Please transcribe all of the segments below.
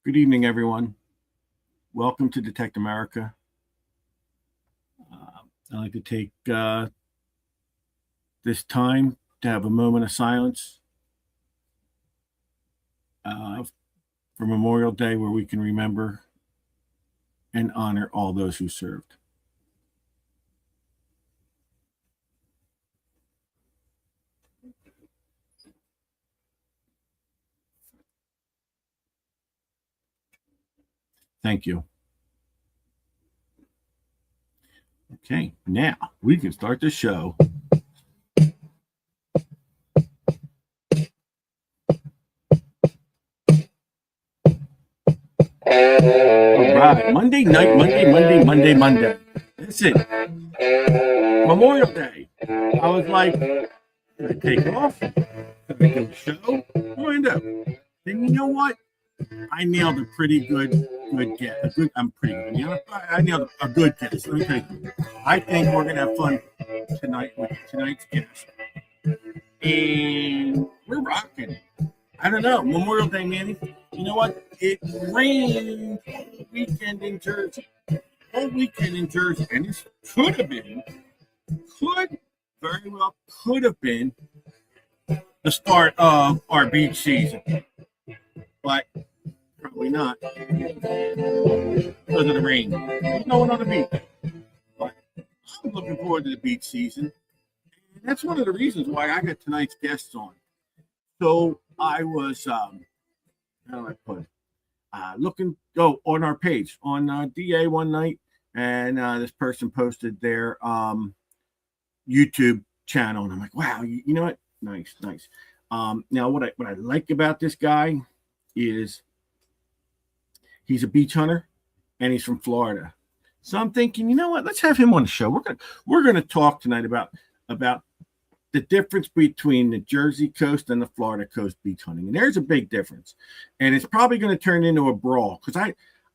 Good evening, everyone. Welcome to Detect America. I'd like to take this time to have a moment of silence for Memorial Day, where we can remember and honor all those who served. Thank you. Okay, now we can start the show. All right, Monday night, Monday. Listen, Memorial Day. I was like, should I take off? Should I do a show? What do I do? Then you know what? I nailed a pretty good guess. I'm pretty good. You know, I nailed a good guess. Let me tell you. I think we're gonna have fun tonight with tonight's guest, and we're rocking. I don't know, Memorial Day, Manny. You know what? It rained all weekend in Jersey. All weekend in Jersey, and this could have been the start of our beach season, but probably not because of the rain. There's no one on the beach. But I'm looking forward to the beach season. And that's one of the reasons why I got tonight's guests on. So I was, how do I put it? On our page on DA one night, and this person posted their YouTube channel, and I'm like, wow, you know what? Nice. Now, what I like about this guy is he's a beach hunter, and he's from Florida. So I'm thinking, you know what? Let's have him on the show. We're gonna talk tonight about the difference between the Jersey coast and the Florida coast beach hunting, and there's a big difference, and it's probably going to turn into a brawl because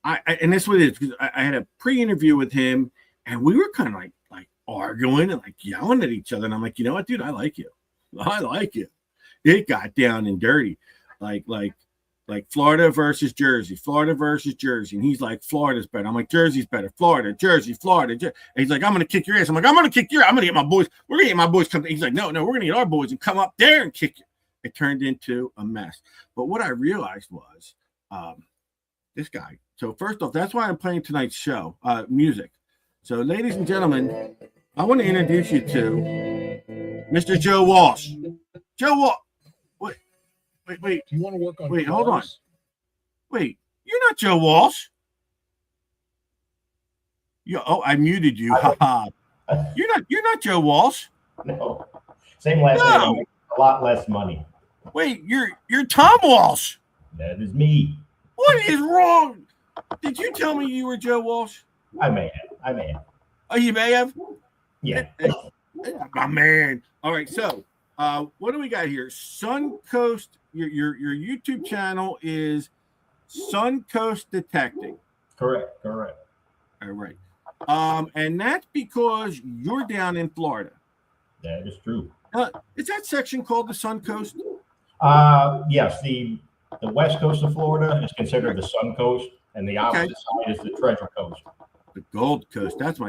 I and that's what it is, because I had a pre-interview with him, and we were kind of like arguing and like yelling at each other, and I'm like, you know what, dude, I like you. It got down and dirty, like Florida versus Jersey, and he's like, Florida's better. I'm like, Jersey's better. Florida. And he's like, I'm gonna kick your ass. I'm like, I'm gonna get my boys. We're gonna get my boys come. He's like, no, we're gonna get our boys and come up there and kick you. It turned into a mess. But what I realized was this guy. So first off, that's why I'm playing tonight's show, music. So, ladies and gentlemen, I want to introduce you to Mr. Joe Walsh. Joe Walsh. Wait. Do you want to work on? Wait, hold on. Wait, you're not Joe Walsh. I muted you. You're not Joe Walsh. No, same last name. A lot less money. Wait, you're Tom Walsh. That is me. What is wrong? Did you tell me you were Joe Walsh? I may have. Oh, you may have. Yeah. My man. All right, so what do we got here? Suncoast. Your YouTube channel is Suncoast Detecting. Correct. All right. And that's because you're down in Florida. That is true. Is that section called the Suncoast? Yes. The west coast of Florida is considered the Sun Coast, and the opposite side is the Treasure Coast. The Gold Coast. That's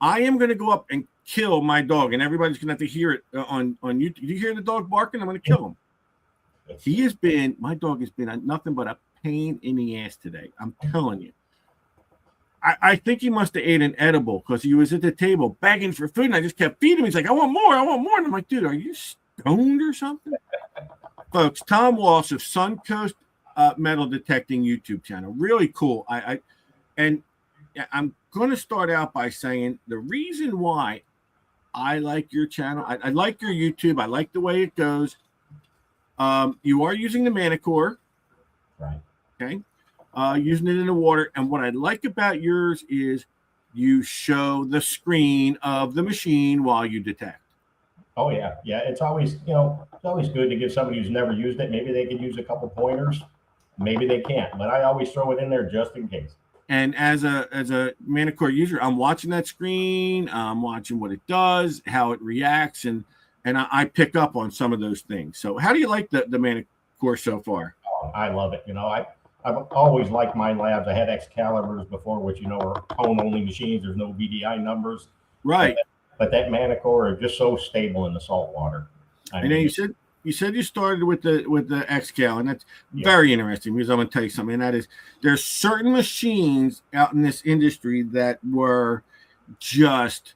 I am going to go up and kill my dog, and everybody's going to have to hear it on YouTube. Did you hear the dog barking? I'm going to kill him. My dog has been nothing but a pain in the ass today. I'm telling you. I think he must have ate an edible because he was at the table begging for food, and I just kept feeding him. He's like, I want more. And I'm like, dude, are you stoned or something? Folks, Tom Walsh of Suncoast Metal Detecting YouTube channel. Really cool. I'm going to start out by saying the reason why I like your channel, I like your YouTube. I like the way it goes. You are using the Manicore, right? Okay, using it in the water. And what I like about yours is you show the screen of the machine while you detect. Oh yeah. It's always good to give somebody who's never used it. Maybe they could use a couple pointers. Maybe they can't, but I always throw it in there just in case. And as a Manicore user, I'm watching that screen. I'm watching what it does, how it reacts, and I pick up on some of those things. So how do you like the Manicore so far? Oh, I love it. I've always liked my labs. I had Excaliburs before, which are tone only machines. There's no VDI numbers. Right. But that Manicore are just so stable in the salt water. And then you said you started with the Xcal, and that's very interesting because I'm going to tell you something. And that is, there's certain machines out in this industry that were just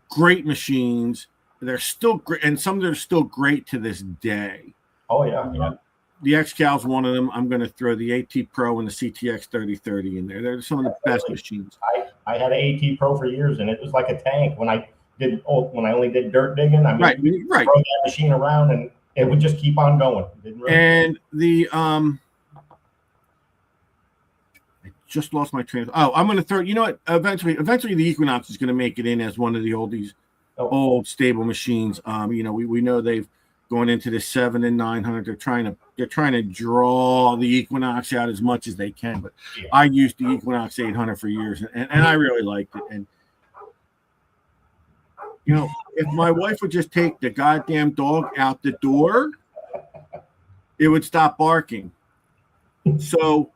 great machines. They're still great, and some that are still great to this day. Oh yeah. The Xcal is one of them. I'm going to throw the AT Pro and the CTX 3030 in there. They're some of the best machines. I had an AT Pro for years, and it was like a tank when I only did dirt digging. I mean, right. Throw that machine around, and it would just keep on going. It didn't really and the I just lost my train. I'm going to throw. You know what? Eventually, the Equinox is going to make it in as one of the old stable machines. We know they've gone into the 7 and 900. They're trying to draw the Equinox out as much as they can. But I used the Equinox 800 for years, and I really liked it. And if my wife would just take the goddamn dog out the door, it would stop barking. So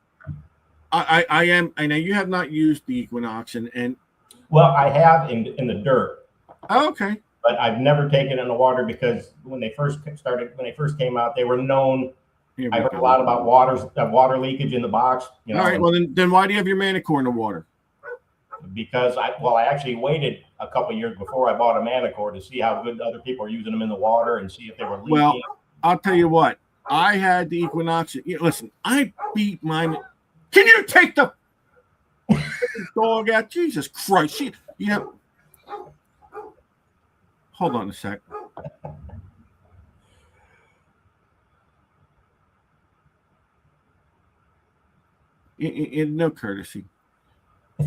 I know you have not used the Equinox, and well, I have in the dirt. Oh, okay. But I've never taken it in the water because when they first came out, they were known. I heard a lot about water leakage in the box. All right. Well, then why do you have your Manicore in the water? Because I actually waited a couple of years before I bought a Manicore to see how good other people are using them in the water and see if they were leaking. Well, I'll tell you what. I had the Equinox. Listen, I beat mine. Can you take the dog out? Jesus Christ! Hold on a sec. In no courtesy.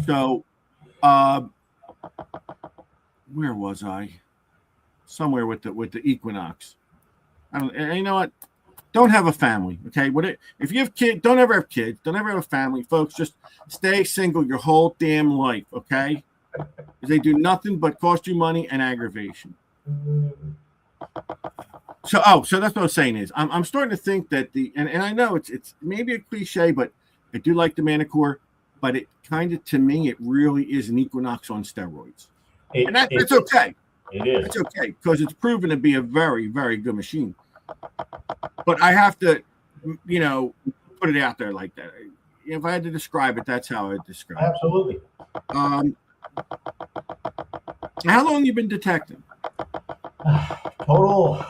So, where was I? Somewhere with the Equinox. And you know what? Don't have a family, okay? If you have kids, don't ever have kids. Don't ever have a family, folks. Just stay single your whole damn life, okay? Because they do nothing but cost you money and aggravation. So that's what I was saying is I'm starting to think that and I know it's maybe a cliche, but I do like the Manicore, but it kind of, to me, it really is an Equinox on steroids. It's okay. It is. It's okay because it's proven to be a very, very good machine. But I have to, put it out there like that. If I had to describe it, that's how I would describe it. Absolutely. How long have you been detecting? Total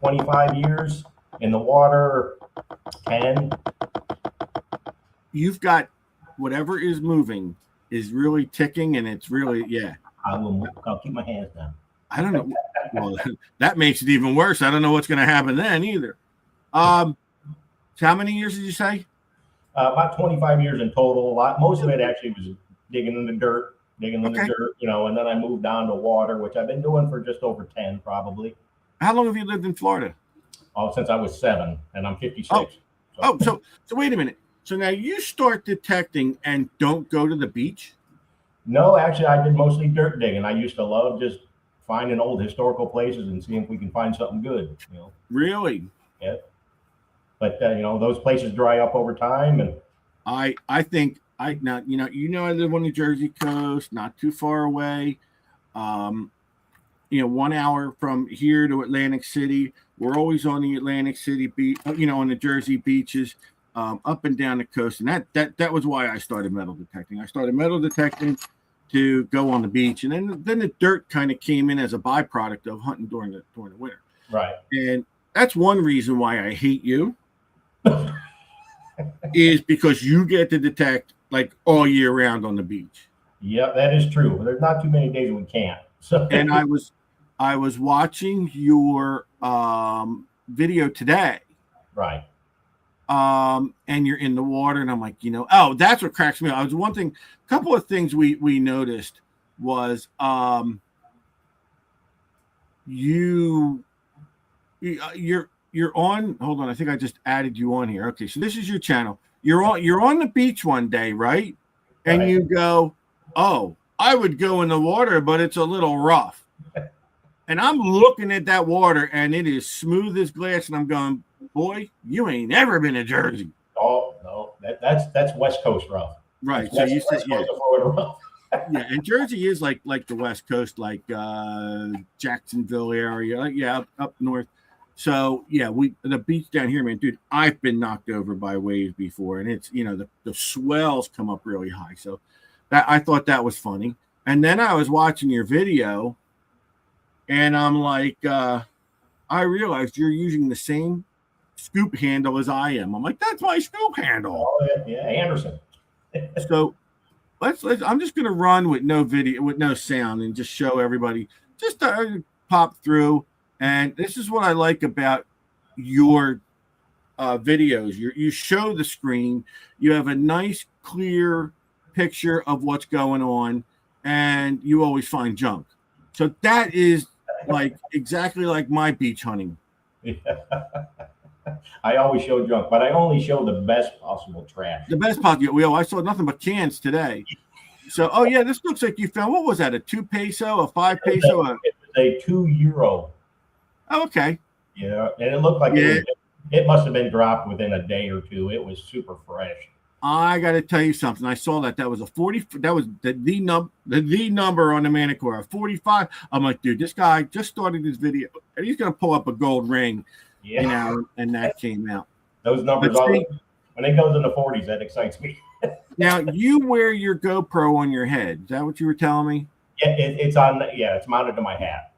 25 years. In the water, 10. You've got whatever is moving is really ticking, and it's really, I'll keep my hands down. I don't know. Well, that makes it even worse. I don't know what's going to happen then either. So how many years did you say? About 25 years in total. Most of it actually was digging in the dirt, and then I moved down to water, which I've been doing for just over 10 probably. How long have you lived in Florida? Oh, since I was 7, and I'm 56. So wait a minute. So now you start detecting and don't go to the beach? No, actually, I did mostly dirt digging. I used to love just finding old historical places and seeing if we can find something good. Really? Yeah. But those places dry up over time, and I think I live on the Jersey coast, not too far away. 1 hour from here to Atlantic City. We're always on the Atlantic City beach, on the Jersey beaches, up and down the coast. And that was why I started metal detecting. I started metal detecting to go on the beach, and then the dirt kind of came in as a byproduct of hunting during the winter. Right. And that's one reason why I hate you. Is because you get to detect like all year round on the beach. Yeah, that is true. There's not too many days we can't. So and I was watching your video today. Right. And you're in the water, and I'm like, that's what cracks me up. A couple of things we noticed was you're on. Hold on, I think I just added you on here. Okay, so this is your channel. You're on the beach one day, right? And you go, oh, I would go in the water, but it's a little rough. And I'm looking at that water, and it is smooth as glass, and I'm going, boy, you ain't ever been to Jersey. Oh, no. that's West Coast rough. Right. That's So you said, West Coast of Florida rough. yeah, and Jersey is like the West Coast, like Jacksonville area, up north. So yeah, the beach down here, man, dude, I've been knocked over by waves before, and it's the swells come up really high. So that I thought that was funny. And then I was watching your video, and I'm like, I realized you're using the same scoop handle as I am. I'm like, that's my scoop handle. Oh yeah, Anderson. So let's I'm just gonna run with no video, with no sound, and just show everybody, just pop through. And this is what I like about your videos. You show the screen, you have a nice clear picture of what's going on, and you always find junk. So that is like exactly like my beach hunting. Yeah. I always show junk, but I only show the best possible trash. The best possible. Well, I saw nothing but cans today. So, oh yeah, this looks like you found, what was that? A 2 peso, a 5 peso? It was a €2. Oh, okay. Yeah, and it looked like it must have been dropped within a day or two. It was super fresh. I got to tell you something. I saw that was a 40. That was the number on the Manicure, 45. I'm like, dude, this guy just started his video, and he's gonna pull up a gold ring. Yeah, and that came out. Those numbers, when it goes in the 40s, that excites me. Now you wear your GoPro on your head. Is that what you were telling me? Yeah, it's on. Yeah, it's mounted to my hat.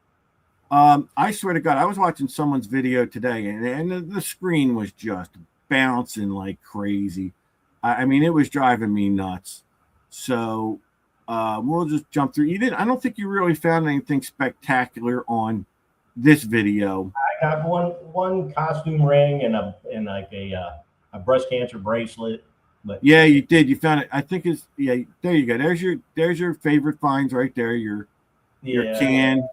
I swear to God, I was watching someone's video today, and the screen was just bouncing like crazy. I mean, it was driving me nuts. So we'll just jump through. I don't think you really found anything spectacular on this video. I got one costume ring and like a breast cancer bracelet. But yeah, you did. You found it. I think it's there you go. There's your favorite finds right there. Your can.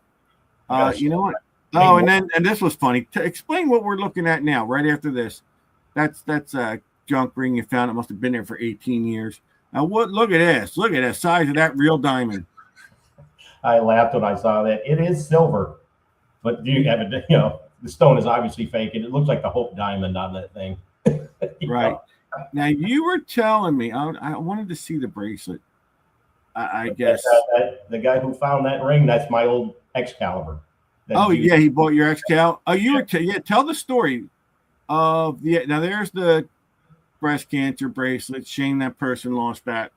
You know what? Oh, and this was funny. Explain what we're looking at now. Right after this, that's a junk ring you found. It must have been there for 18 years. Now what? Look at this. Look at the size of that real diamond. I laughed when I saw that. It is silver, but you have it. The stone is obviously fake, and it looks like the Hope diamond on that thing. Right. Now you were telling me I wanted to see the bracelet. I guess the guy who found that ring, that's my old Excalibur. Oh yeah, he bought your Excal. Oh, you were tell the story of now. There's the breast cancer bracelet. Shame that person lost that.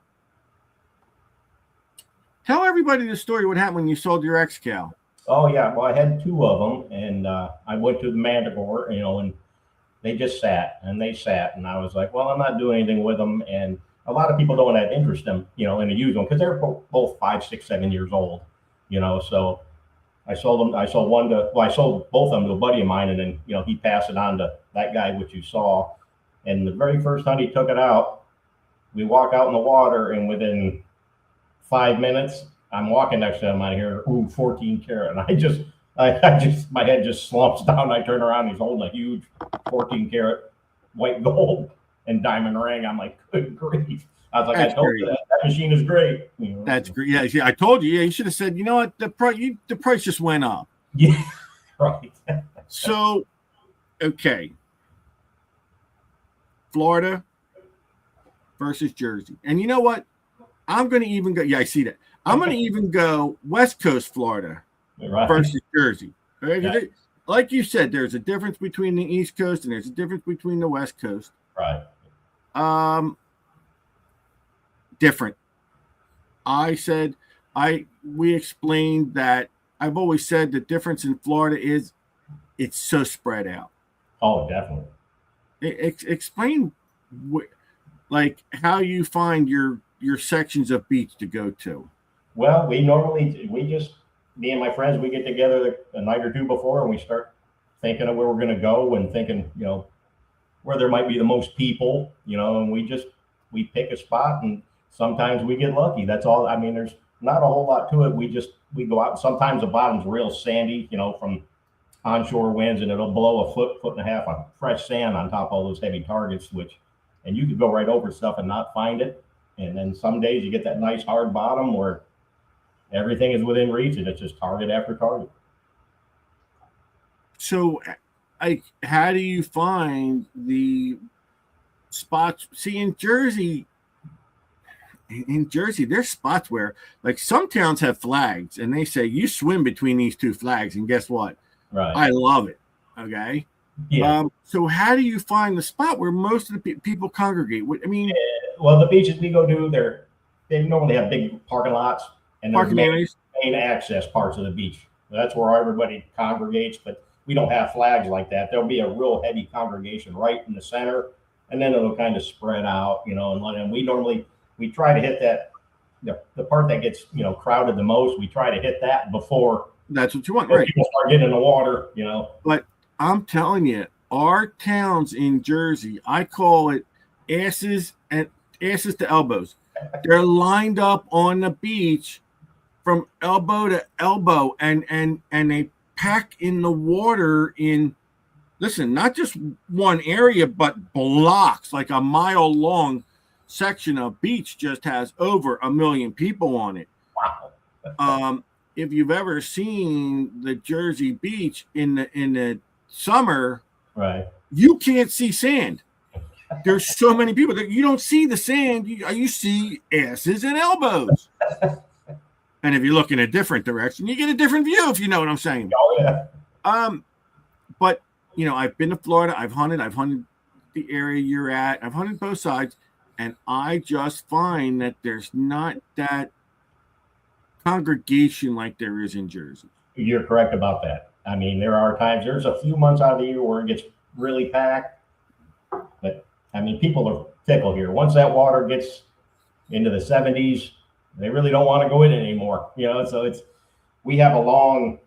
Tell everybody the story. What happened when you sold your Excal? Oh yeah, well I had two of them, and I went to the Manticore, and they just sat, and and I was like, well, I'm not doing anything with them, and a lot of people don't have interest in in to use them because they're both 5, 6, 7 years old, so. I sold them. I sold I sold both of them to a buddy of mine, and then he passed it on to that guy, which you saw. And the very first time he took it out, we walk out in the water, and within 5 minutes, I'm walking next to him. I hear, "Ooh, 14 karat," and I just my head just slumps down. I turn around, he's holding a huge 14 karat white gold and diamond ring. I'm like, good grief. I was like, I told you that machine is great. That's great. Yeah, I told you. Yeah, you should have said, you know what, the price just went up. Yeah, right. So, okay, Florida versus Jersey, and you know what? I'm going to even go. Yeah, I see that. I'm going to even go West Coast Florida versus Jersey. Right? Yeah. Like you said, there's a difference between the East Coast and there's a difference between the West Coast. Right. Different. We explained that I've always said the difference in Florida is it's so spread out. Oh, definitely. Explain like how you find your sections of beach to go to. Well, me and my friends, we get together a night or two before and we start thinking of where we're going to go and thinking, where there might be the most people, and we pick a spot and sometimes we get lucky. That's all. I mean, there's not a whole lot to it. We go out. Sometimes the bottom's real sandy, from onshore winds, and it'll blow a foot and a half of fresh sand on top of all those heavy targets, and you could go right over stuff and not find it. And then some days you get that nice hard bottom where everything is within reach and it's just target after target. So, how do you find the spots. See, in Jersey, there's spots where, like, some towns have flags, and they say you swim between these two flags, and guess what? Right. I love it. Okay. Yeah. So how do you find the spot where most of the people congregate? I mean, Well, the beaches we go to, they normally have big parking lots and there's parking areas. main access parts of the beach. That's where everybody congregates, but we don't have flags like that. There'll be a real heavy congregation right in the center, and then it'll kind of spread out, and we try to hit that the part that gets crowded the most. We try to hit that before That's what you want, right? People start getting in the water, But I'm telling you, our towns in Jersey, I call it asses to elbows. They're lined up on the beach from elbow to elbow, and they pack in the water in, listen, not just one area, but blocks, like a mile long section of beach just has over 1 million people on it. Wow. If you've ever seen the Jersey beach in the summer, Right. You can't see sand. There's so many people that you don't see the sand. You see asses and elbows. And if you look in a different direction, you get a different view, if you know what I'm saying. Oh, yeah. But I've been to Florida. I've hunted the area you're at. I've hunted both sides, and I just find that there's not that congregation like there is in Jersey. You're correct about that. I mean, there's a few months out of the year where it gets really packed, but I mean, people are fickle here. Once that water gets into the 70s, they really don't want to go in anymore. So we have a long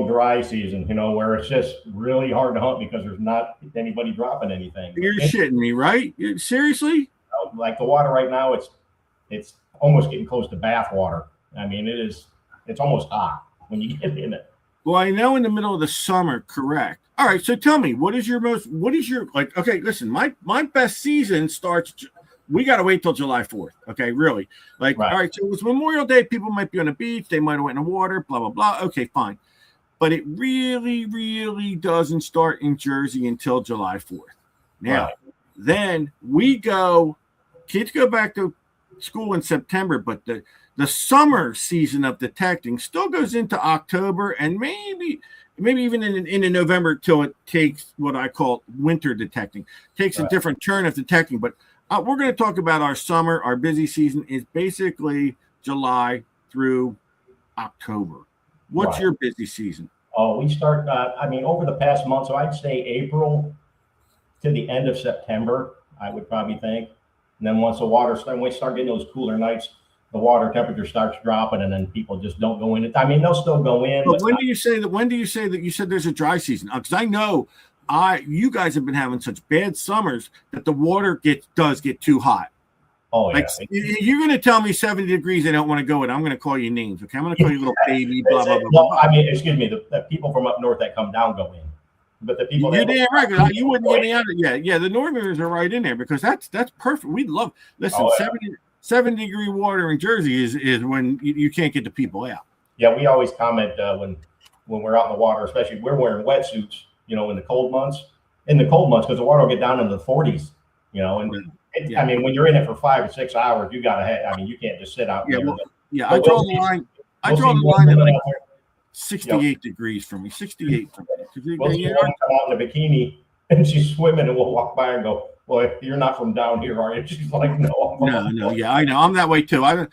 dry season, where it's just really hard to hunt because there's not anybody dropping anything. You're shitting me, right? Seriously? Like the water right now, it's almost getting close to bath water. I mean, it's almost hot when you get in it. Well, I know in the middle of the summer, correct. All right, so tell me, what is your okay, listen, my best season starts, we got to wait till July 4th, okay, really. Like, right. All right, so it was Memorial Day, people might be on the beach, they might have went in the water, blah, blah, blah, okay, fine. But it really, really doesn't start in Jersey until July 4th. Now, Then kids go back to school in September, but the summer season of detecting still goes into October and maybe even in November till it takes what I call winter detecting. Takes a different turn of detecting. But we're going to talk about our summer. Our busy season is basically July through October. What's your busy season? Oh, we start, over the past month, so I'd say April to the end of September, I would probably think. And then once when we start getting those cooler nights, the water temperature starts dropping, and then people just don't go in. I mean, they'll still go in. But when do you say that you said there's a dry season? Because I know you guys have been having such bad summers that the water does get too hot. Oh, yeah. Like, you're going to tell me 70 degrees they don't want to go in. I'm going to call you names, okay? I'm going to call you little baby, blah, blah, blah, blah. No, I mean, excuse me, the people from up north that come down go in. But the people you're damn right. You wouldn't get me out of yeah. The Northerners are right in there because that's perfect. We'd love 70-degree water in Jersey is when you can't get the people out. Yeah, we always comment when we're out in the water, especially we're wearing wetsuits, in the cold months. In the cold months, because the water will get down into the 40s, and I mean, when you're in it for 5 or 6 hours, you can't just sit out there. I draw the line. I draw the line at like 68 degrees for me. 68 for me. We'll see one come out in a bikini and she's swimming, and we'll walk by and go, "Well, you're not from down here, are you?" She's like, "No." Yeah, I know. I'm that way too. I've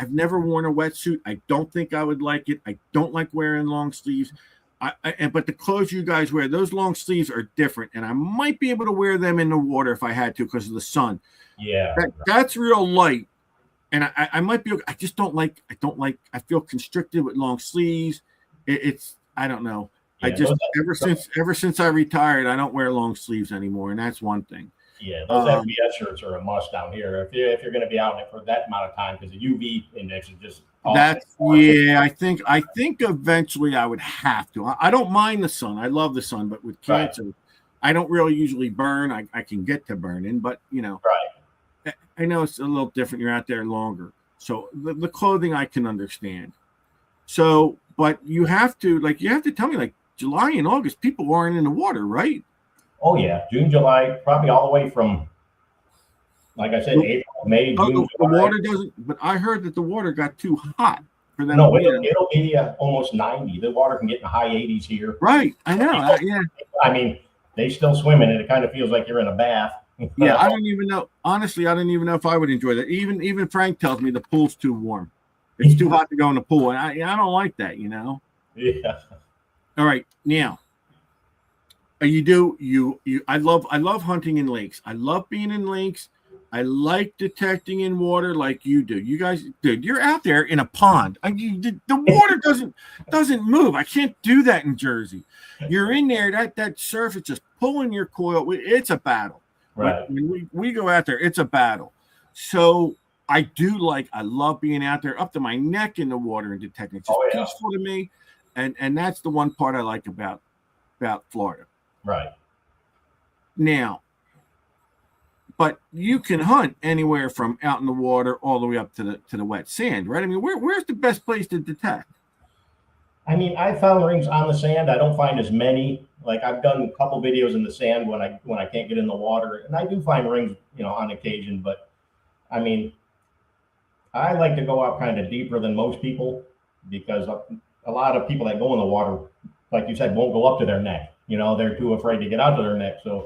never worn a wetsuit. I don't think I would like it. I don't like wearing long sleeves. But the clothes you guys wear, those long sleeves are different, and I might be able to wear them in the water if I had to because of the sun. Yeah, that's real light, and I might be. I just don't like. I feel constricted with long sleeves. I don't know. Yeah, ever since I retired, I don't wear long sleeves anymore, and that's one thing. Yeah, those FBS shirts are a must down here if you're going to be out in it for that amount of time, because the UV index is just. I think eventually I would have to. I don't mind the sun. I love the sun, but with cancer, I don't really usually burn. I can get to burning, but I know it's a little different. You're out there longer, so the clothing I can understand. So, but you have to tell me, like, July and August, people aren't in the water, right? Oh yeah, June, July, probably all the way from, like I said, The, April, May, oh, June, the July. water doesn't. But I heard that the water got too hot for them. No, it'll be almost 90. The water can get in the high 80s here. Right. I know. Yeah. I mean, they still swim in it. It kind of feels like you're in a bath. Yeah. I don't even know. Honestly, I don't even know if I would enjoy that. Even Frank tells me the pool's too warm. It's too hot to go in the pool, and I don't like that. Yeah. All right, now. I love hunting in lakes. I love being in lakes. I like detecting in water like you do. You guys, dude, you're out there in a pond. The water doesn't move. I can't do that in Jersey. You're in there. That surf is just pulling your coil. It's a battle. Right. When we go out there, it's a battle. So I love being out there up to my neck in the water and detecting. It's just peaceful to me, and that's the one part I like about Florida. Right. Now, but you can hunt anywhere from out in the water all the way up to the wet sand, right? I mean, where's the best place to detect? I mean, I found rings on the sand. I don't find as many. Like I've done a couple videos in the sand when I can't get in the water, and I do find rings, on occasion. But I mean, I like to go out kind of deeper than most people because a lot of people that go in the water, like you said, won't go up to their neck. They're too afraid to get out to their neck. So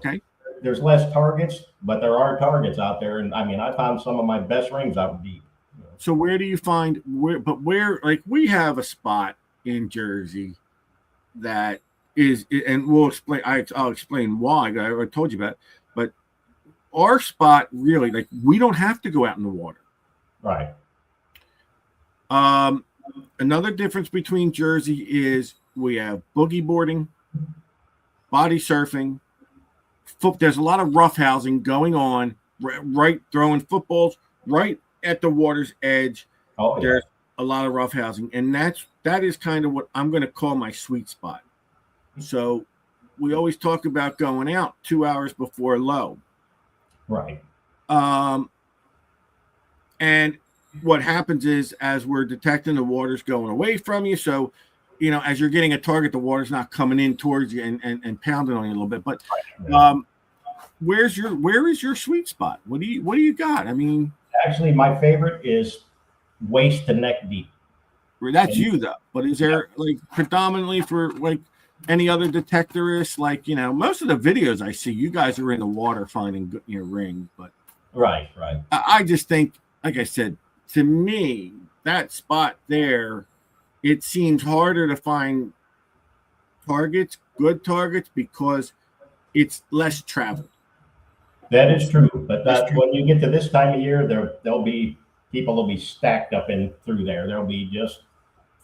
there's less targets, but there are targets out there. And I mean, I found some of my best rings out deep. So where do you find where like we have a spot in Jersey that is, and we'll explain. I'll explain why. I told you about it, but our spot really, like, we don't have to go out in the water. Right. Another difference between Jersey is we have boogie boarding, body surfing. There's a lot of roughhousing going on. Right, throwing footballs right at the water's edge. Oh, yeah. There's a lot of roughhousing, and that is kind of what I'm going to call my sweet spot. So we always talk about going out 2 hours before low. Right. And what happens is, as we're detecting, the water's going away from you. So, as you're getting a target, the water's not coming in towards you and pounding on you a little bit. But where is your sweet spot? What do you got? I mean, actually, my favorite is waist to neck deep. That's you though. But is there like predominantly for like any other detectorists? Like, most of the videos I see, you guys are in the water finding rings. But right. I just think, like I said, to me, that spot there, it seems harder to find good targets, because it's less traveled. That is true. But when you get to this time of year, there'll be people will be stacked up in through there. There'll be just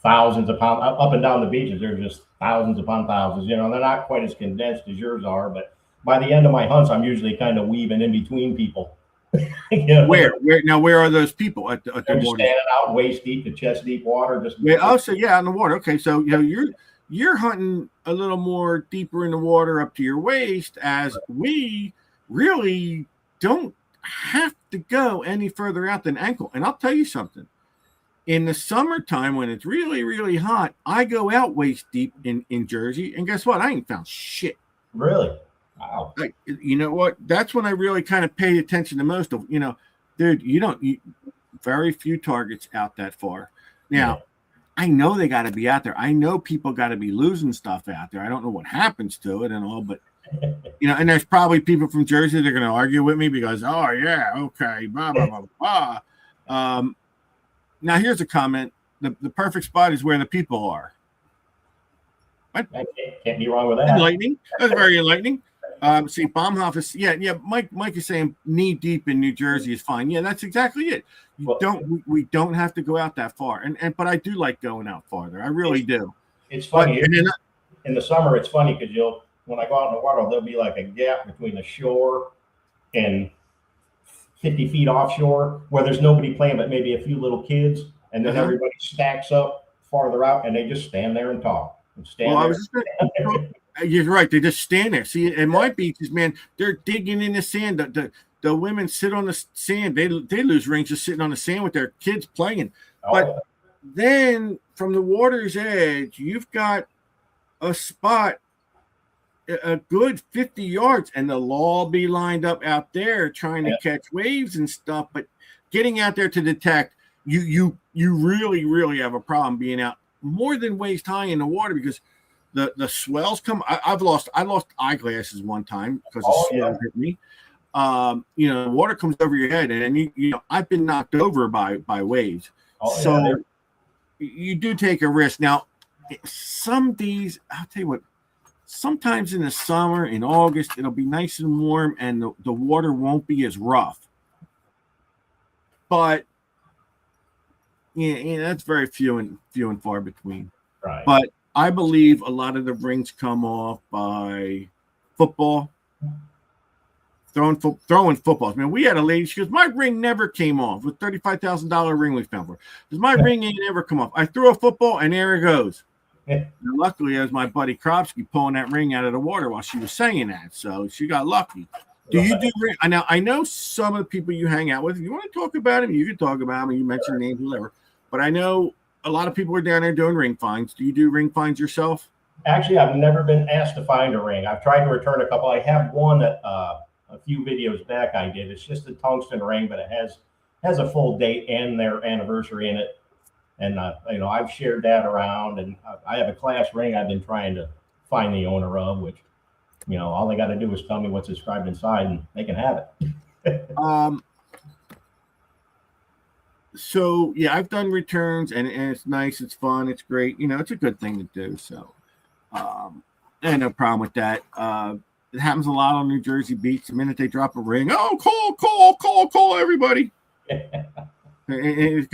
thousands of pounds up and down the beaches. There's just thousands upon thousands. They're not quite as condensed as yours are, but by the end of my hunts, I'm usually kind of weaving in between people. Where are those people at the water? Standing out waist deep to chest deep water. In the water. Okay, so you're hunting a little more deeper in the water up to your waist, as we really don't have to go any further out than ankle. And I'll tell you something. In the summertime, when it's really, really hot, I go out waist deep in Jersey, and guess what? I ain't found shit. Really? Wow. Like, you know what? That's when I really kind of pay attention to most of, dude, very few targets out that far. Now, I know they got to be out there. I know people got to be losing stuff out there. I don't know what happens to it and all, but, and there's probably people from Jersey that are going to argue with me because, oh, yeah, okay, blah, blah, blah, blah. Now, here's a comment. The perfect spot is where the people are. What? Can't be wrong with that. Enlightening. That's very enlightening. See, Baumhoff is, Mike is saying knee deep in New Jersey is fine. Yeah, that's exactly it. We don't have to go out that far. But I do like going out farther. I really do. It's funny. In the summer, it's funny because when I go out in the water, there'll be like a gap between the shore and 50 feet offshore where there's nobody playing but maybe a few little kids. And then everybody stacks up farther out and they just stand there and talk. You're right. They just stand there. See, at my beaches, man, they're digging in the sand. The women sit on the sand. They lose rings just sitting on the sand with their kids playing. But then from the water's edge, you've got a spot. a good 50 yards, and they'll all be lined up out there trying to catch waves and stuff. But getting out there to detect, you really, really have a problem being out more than waist high in the water, because the swells come. I lost eyeglasses one time because the swell hit me. Water comes over your head, and you know I've been knocked over by waves. You do take a risk. Now, some days, I'll tell you what, sometimes in the summer, in August, it'll be nice and warm, and the water won't be as rough. But that's very few and far between. Right. But I believe a lot of the rings come off by football. Throwing footballs. Man, we had a lady, she goes, my ring never came off. With $35,000 ring we found for her. Because my ring ain't ever come off. I threw a football, and there it goes. And luckily, it was my buddy Kropsky pulling that ring out of the water while she was saying that. So she got lucky. Do you do ring? Now, I know some of the people you hang out with. If you want to talk about them, you can talk about them. You mention names, whatever. But I know a lot of people are down there doing ring finds. Do you do ring finds yourself? Actually, I've never been asked to find a ring. I've tried to return a couple. I have one that a few videos back I did. It's just a tungsten ring, but it has a full date and their anniversary in it. And I've shared that around, and I have a class ring I've been trying to find the owner of, which all they got to do is tell me what's inscribed inside, and they can have it. So yeah, I've done returns, and it's nice, it's fun, it's great. It's a good thing to do. So I have no problem with that. It happens a lot on New Jersey beach. The minute they drop a ring, call everybody. It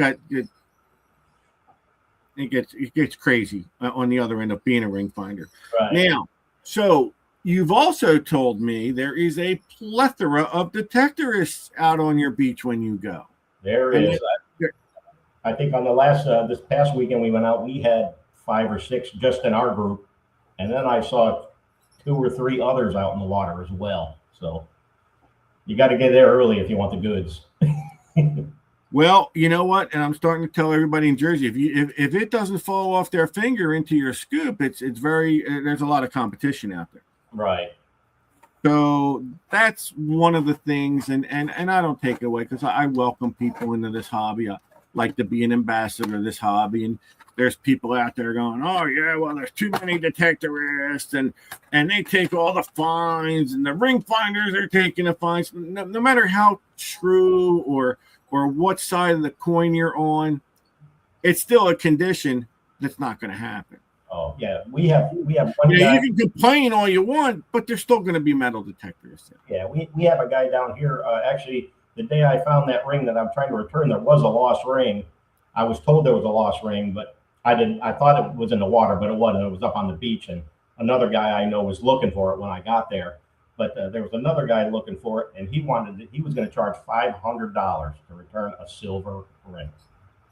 gets crazy on the other end of being a ring finder. Right. Now, so you've also told me there is a plethora of detectorists out on your beach when you go. There is. I think on the last this past weekend we went out, we had 5 or 6 just in our group, and then I saw 2 or 3 others out in the water as well. So you got to get there early if you want the goods. Well, you know what? And I'm starting to tell everybody in Jersey, if it doesn't fall off their finger into your scoop, it's very there's a lot of competition out there. Right. So that's one of the things, and I don't take it away, because I welcome people into this hobby. I like to be an ambassador of this hobby, and there's people out there going, oh yeah, well, there's too many detectorists, and they take all the fines, and the ring finders are taking the fines. No matter how true or what side of the coin you're on, it's still a condition that's not going to happen. Oh yeah, we have one guy. You can complain all you want, but there's still going to be metal detectors there. Yeah, we have a guy down here. Actually, the day I found that ring that I'm trying to return, there was a lost ring. I was told there was a lost ring, but I thought it was in the water, but it wasn't. It was up on the beach, and another guy I know was looking for it when I got there. But there was another guy looking for it, and he was going to charge $500 to return a silver ring.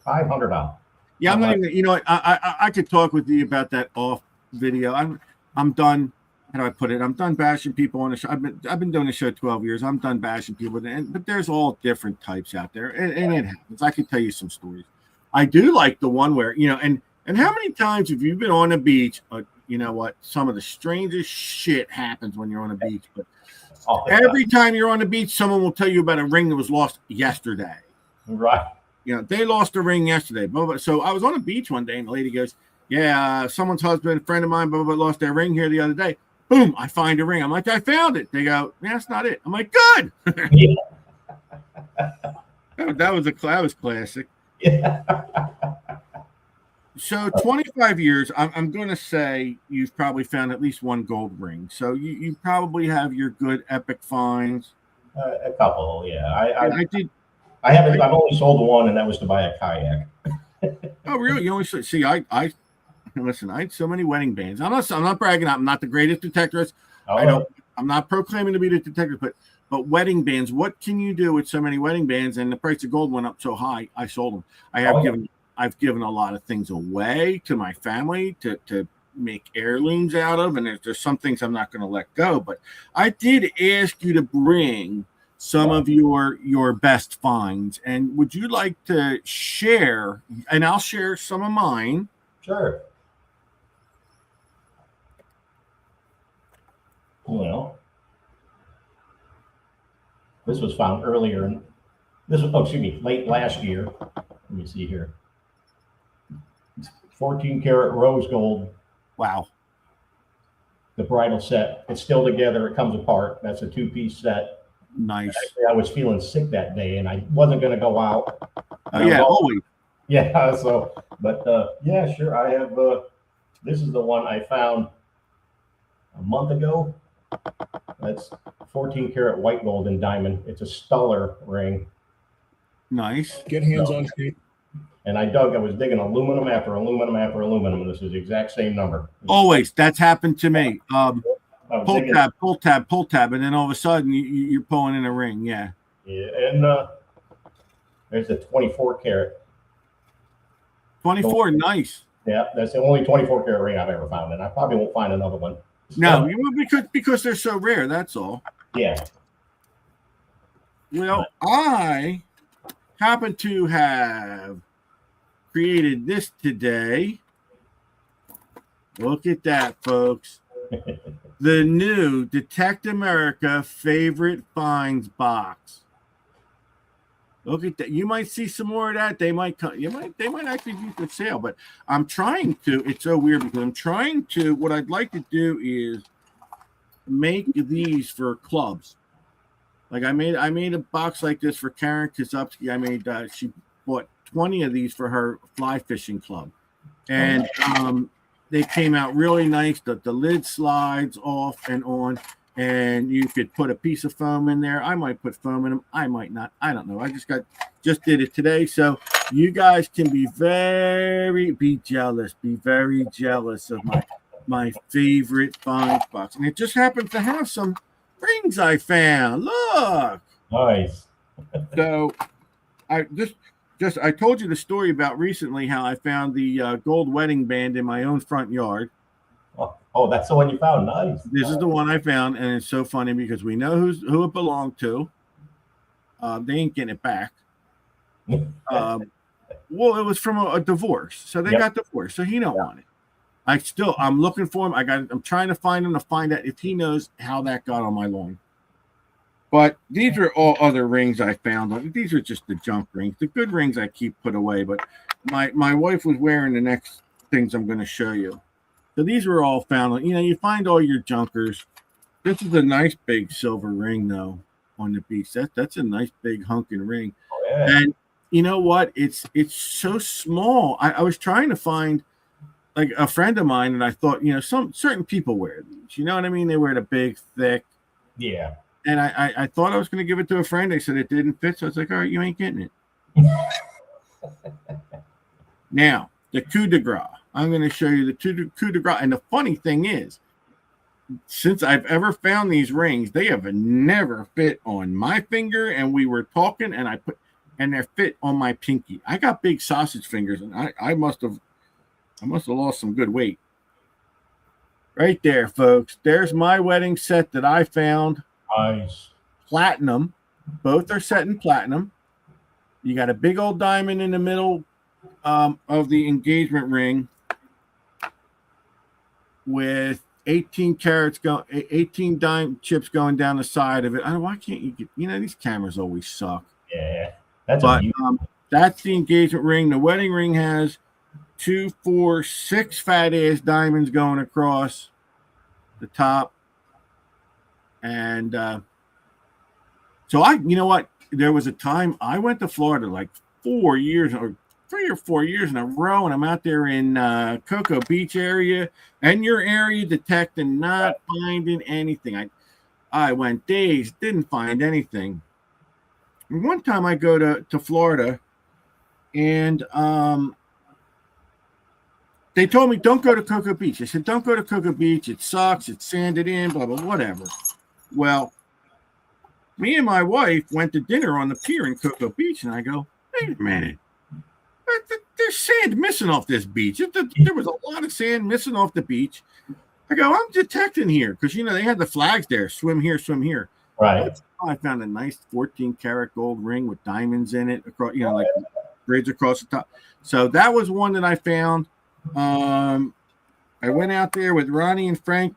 $500. Yeah, I'm not even. I could talk with you about that off video. I'm done. How do I put it? I'm done bashing people on the show. I've been doing the show 12 years. I'm done bashing people, but there's all different types out there, and it happens. I could tell you some stories. I do like the one where and how many times have you been on a beach? You know what? Some of the strangest shit happens when you're on a beach. But every time you're on the beach, someone will tell you about a ring that was lost yesterday. Right. They lost a ring yesterday. Blah, blah. So I was on a beach one day, and the lady goes, yeah, someone's husband, a friend of mine, blah, blah, blah, lost their ring here the other day. Boom, I find a ring. I'm like, I found it. They go, yeah, that's not it. I'm like, good. Yeah. that was classic. Yeah. So 25 years, I'm going to say you've probably found at least one gold ring. So you probably have your good epic finds. A couple, yeah. I did. I've only sold one, and that was to buy a kayak. Oh, really? You only see? I listen. I had so many wedding bands. I'm not bragging. I'm not the greatest detectorist. I'm not proclaiming to be the detector, but wedding bands. What can you do with so many wedding bands? And the price of gold went up so high. I sold them. I've given a lot of things away to my family to make heirlooms out of, and there's some things I'm not going to let go. But I did ask you to bring some of your best finds, and would you like to share? And I'll share some of mine. Sure. Well, this was found earlier. This was, oh, excuse me, late last year. Let me see here. 14 karat rose gold, Wow. the bridal set. It's still together. It comes apart. That's a 2-piece set. Nice. Actually, I was feeling sick that day, and I wasn't going to go out. Oh, yeah, always. Yeah. So, but yeah, sure. I have. This is the one I found a month ago. That's 14 karat white gold and diamond. It's a Stuller ring. Nice. Get hands on tape. And I was digging aluminum after aluminum after aluminum. This is the exact same number. Always. That's happened to me. Pull digging, tab, and then all of a sudden you're pulling in a ring. Yeah. Yeah, and there's a 24 karat. 24, nice. Yeah, that's the only 24 karat ring I've ever found, and I probably won't find another one. No, because they're so rare. That's all. Yeah. Well, I happen to have created this today. Look at that, folks. The new Detect America Favorite Finds box. Look at that. You might see some more of that. They might come. They might actually be for sale. But I'm trying to. It's so weird because I'm trying to. What I'd like to do is make these for clubs. Like I made a box like this for Karen Kazupski. I made. She bought 20 of these for her fly fishing club, and they came out really nice. The lid slides off and on. And you could put a piece of foam in there. I might put foam in them. I might not. I don't know. I just did it today. So you guys can be very jealous of my favorite finds box. And it just happens to have some rings I found. Look. Nice. So I I told you the story about recently how I found the gold wedding band in my own front yard. Oh, that's the one you found. Nice. This is the one I found, and it's so funny because we know who it belonged to. They ain't getting it back. Well, it was from a divorce, so they got divorced, so he don't want it. I'm looking for him. I'm trying to find him to find out if he knows how that got on my lawn. But these are all other rings I found. These are just the junk rings. The good rings I keep put away, but my wife was wearing the next things I'm going to show you. So these were all found. You find all your junkers. This is a nice big silver ring, though, on the beach. That's a nice big hunking ring. Oh, yeah. And you know what? It's so small. I was trying to find like a friend of mine, and I thought, some certain people wear these. You know what I mean? They wear the big, thick. Yeah. And I thought I was going to give it to a friend. They said it didn't fit. So I was like, all right, you ain't getting it. Now, the coup de grace. I'm going to show you the coup de grace. And the funny thing is, since I've ever found these rings, they have never fit on my finger. And we were talking, and they're fit on my pinky. I got big sausage fingers, and I must have lost some good weight. Right there, folks. There's my wedding set that I found. Nice. Platinum. Both are set in platinum. You got a big old diamond in the middle of the engagement ring with 18 carats 18 dime chips going down the side of it. I don't know, why can't you get, these cameras always suck. Yeah. That's the engagement ring. The wedding ring has 2, 4, 6 fat ass diamonds going across the top. And so you know what? There was a time I went to Florida like 4 years or 3 or 4 years in a row, and I'm out there in Cocoa Beach area and your area detecting, not finding anything. I went days, didn't find anything. And one time I go to Florida, and they told me don't go to Cocoa Beach. They said don't go to Cocoa Beach. It sucks. It's sanded in, blah blah whatever. Well, me and my wife went to dinner on the pier in Cocoa Beach, and I go, wait a minute. There's sand missing off this beach. There was a lot of sand missing off the beach. I go, I'm detecting here because, they had the flags there. Swim here, swim here. Right. I found a nice 14 karat gold ring with diamonds in it, across, like braids across the top. So that was one that I found. I went out there with Ronnie and Frank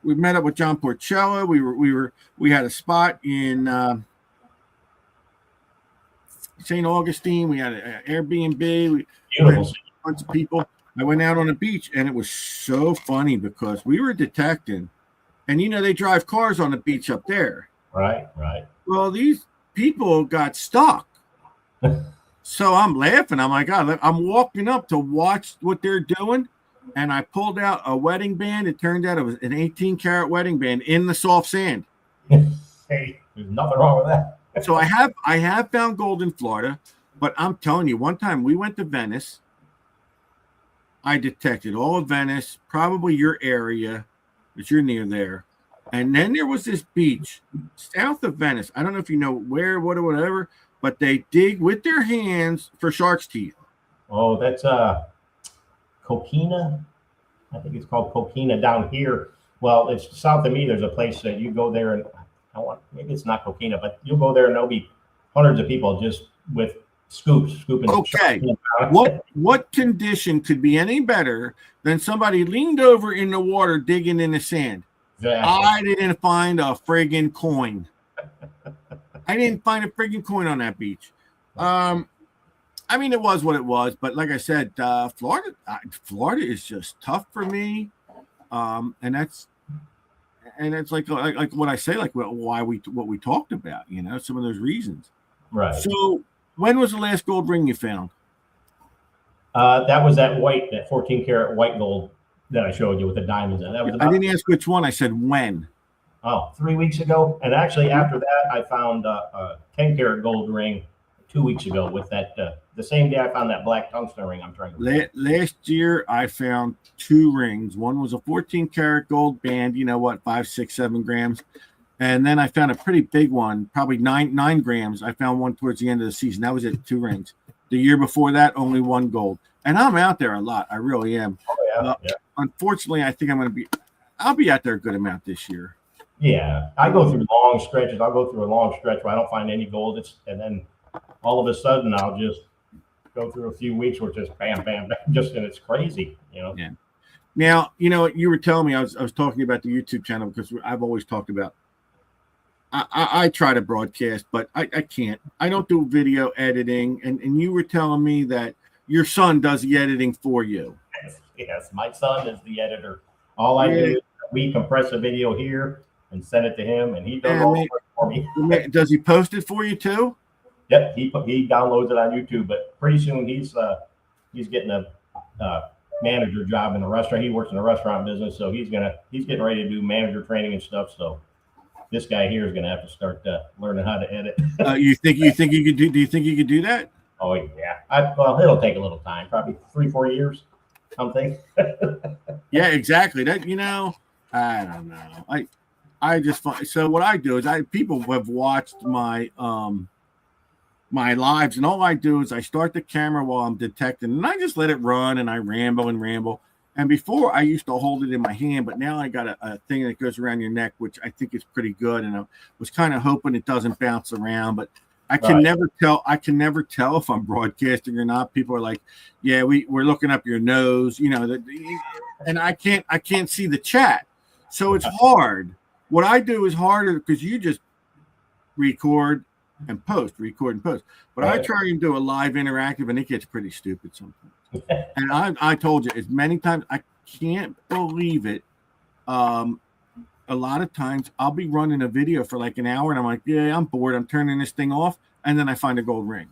we met up with John Porcella. We had a spot in St. Augustine. We had an Airbnb. We Beautiful. met a bunch of people. I went out on the beach, and it was so funny because we were detecting, and they drive cars on the beach up there. Right. Well, these people got stuck. So I'm laughing. I'm like, God, I'm walking up to watch what they're doing. And I pulled out a wedding band. It turned out it was an 18-karat wedding band in the soft sand. Hey, there's nothing wrong with that. So I have found gold in Florida, but I'm telling you, one time we went to Venice. I detected all of Venice, probably your area, because you're near there. And then there was this beach south of Venice. I don't know if you know where, what, or whatever, but they dig with their hands for shark's teeth. Oh, that's Coquina. I think it's called Coquina down here. Well, it's south of me. There's a place that you go there, and maybe it's not Coquina, but you'll go there and there'll be hundreds of people just with scooping. Okay. What condition could be any better than somebody leaned over in the water digging in the sand? Exactly. I didn't find a friggin' coin. I didn't find a friggin' coin on that beach. I mean, it was what it was, but like I said, Florida is just tough for me, and it's like what I say, like what we talked about, some of those reasons. Right. So, when was the last gold ring you found? That was that 14-karat white gold that I showed you with the diamonds in. That was I didn't ask which one. I said when. Oh, 3 weeks ago, and actually after that, I found a 10-karat gold ring 2 weeks ago with that. The same day I found that black tungsten ring. I'm trying to. Last year I found 2 rings. One was a 14-karat gold band. 5, 6, 7 grams, and then I found a pretty big one, probably 9 grams. I found one towards the end of the season. That was it. 2 rings. The year before that, only 1 gold. And I'm out there a lot. I really am. Oh, yeah. Unfortunately, I think I'll be out there a good amount this year. Yeah, I go through long stretches. I'll go through a long stretch where I don't find any gold, and then all of a sudden I'll just go through a few weeks where it's just bam, bam, bam, and it's crazy, Yeah. Now, you were telling me I was talking about the YouTube channel because I've always talked about. I try to broadcast, but I can't. I don't do video editing, and you were telling me that your son does the editing for you. Yes, my son is the editor. All I do is we compress a video here and send it to him, and he does all the work for me. Does he post it for you too? Yep, he downloads it on YouTube, but pretty soon he's getting a manager job in a restaurant. He works in a restaurant business, so he's getting ready to do manager training and stuff. So this guy here is going to have to start learning how to edit. You think you could do? Do you think you could do that? Oh yeah, well, it'll take a little time, probably 3-4 years, something. Yeah, exactly. That I don't know. I just find, so what I do is people have watched my my lives, and all I do is I start the camera while I'm detecting, and I just let it run, and I ramble. And before I used to hold it in my hand, but now I got a thing that goes around your neck, which I think is pretty good. And I was kind of hoping it doesn't bounce around, but I can never tell. I can never tell if I'm broadcasting or not. People are like, "Yeah, we're looking up your nose," and I can't see the chat, so it's hard. What I do is harder because you just record and post. But I try and do a live interactive, and it gets pretty stupid sometimes. And I told you as many times, I can't believe it. A lot of times I'll be running a video for like an hour, and I'm like, yeah, I'm bored. I'm turning this thing off, and then I find a gold ring.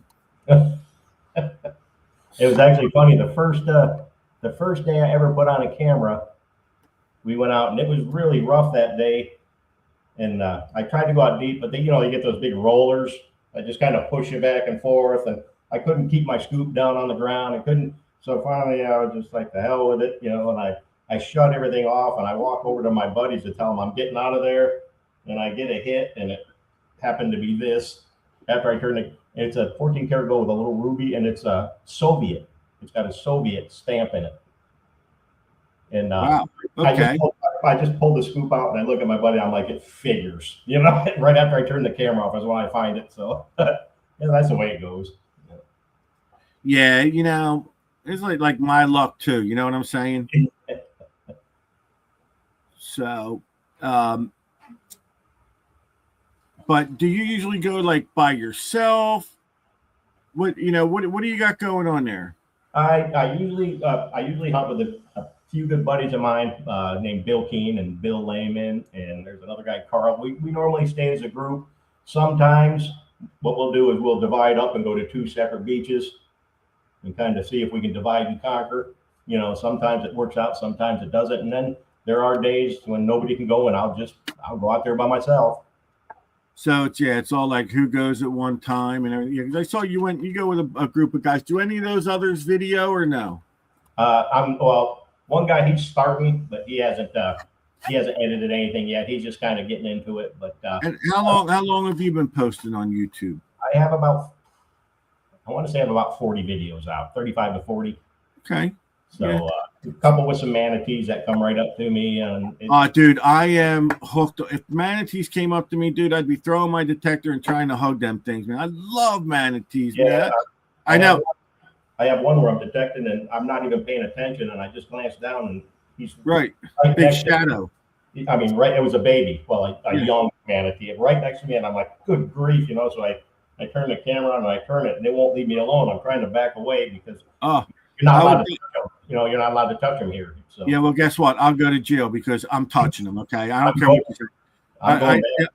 It was actually funny. The first day I ever put on a camera, we went out, and it was really rough that day. And I tried to go out deep, but then you get those big rollers that just kind of push you back and forth, and I couldn't keep my scoop down on the ground. I couldn't. So finally, I was just like, the hell with it, and I shut everything off, and I walk over to my buddies to tell them I'm getting out of there, and I get a hit, and it happened to be this. After I turned it, it's a 14-karat gold with a little ruby, and it's a Soviet. It's got a Soviet stamp in it. And wow. Okay. I just pulled the scoop out, and I look at my buddy. I'm like, it figures, right after I turn the camera off is when I find it. So that's the way it goes. Yeah, it's like my luck too. You know what I'm saying? So Um, but do you usually go like by yourself? What do you got going on there? I usually hunt with a few good buddies of mine named Bill Keene and Bill Lehman, and there's another guy Carl. We normally stay as a group. Sometimes what we'll do is we'll divide up and go to two separate beaches and kind of see if we can divide and conquer. Sometimes it works out, sometimes it doesn't, and then there are days when nobody can go, and I'll go out there by myself. So it's all like who goes at one time and everything. Yeah, 'cause I saw you go with a group of guys. Do any of those others video or no? One guy he's starting, but he hasn't edited anything yet. He's just kind of getting into it. But And how long have you been posting on YouTube? I want to say I have about 40 videos out, 35 to 40. Okay. So Yeah. a couple with some manatees that come right up to me, and Dude, I am hooked. If manatees came up to me, dude, I'd be throwing my detector and trying to hug them things, man. I love manatees, man. I know. I have one where I'm detecting and I'm not even paying attention, and I just glance down and he's right big next shadow. I mean, right, it was a baby, a young manatee, right next to me, and I'm like, good grief, So I turn the camera on and I turn it, and they won't leave me alone. I'm trying to back away because you're not allowed to touch them. You're not allowed to touch them here. So yeah, well, guess what? I'll go to jail because I'm touching them. Okay, I don't care what you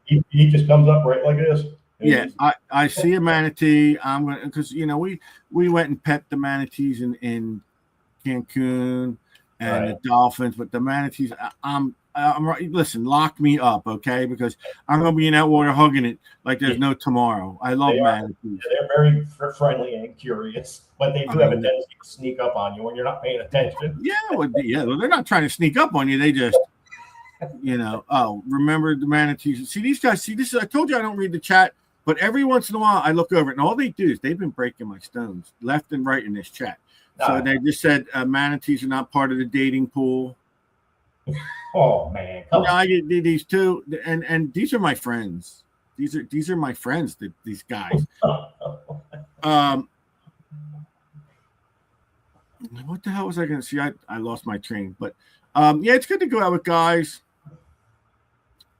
say. He just comes up right like this. Yeah, I see a manatee. I'm gonna because we went and pet the manatees in Cancun and the dolphins, but the manatees, I'm right. Listen, lock me up, okay? Because I'm gonna be in that water hugging it like there's no tomorrow. I love manatees. They're very friendly and curious, but they do have a tendency to sneak up on you when you're not paying attention. Yeah, well, they're not trying to sneak up on you. They just, remember the manatees. See these guys. See this. I told you I don't read the chat, but every once in a while I look over it, and all they do is they've been breaking my stones left and right in this chat. So they just said manatees are not part of the dating pool. Oh man! I get these two, and these are my friends. These are my friends. These guys. What the hell was I going to see? I lost my train, but it's good to go out with guys.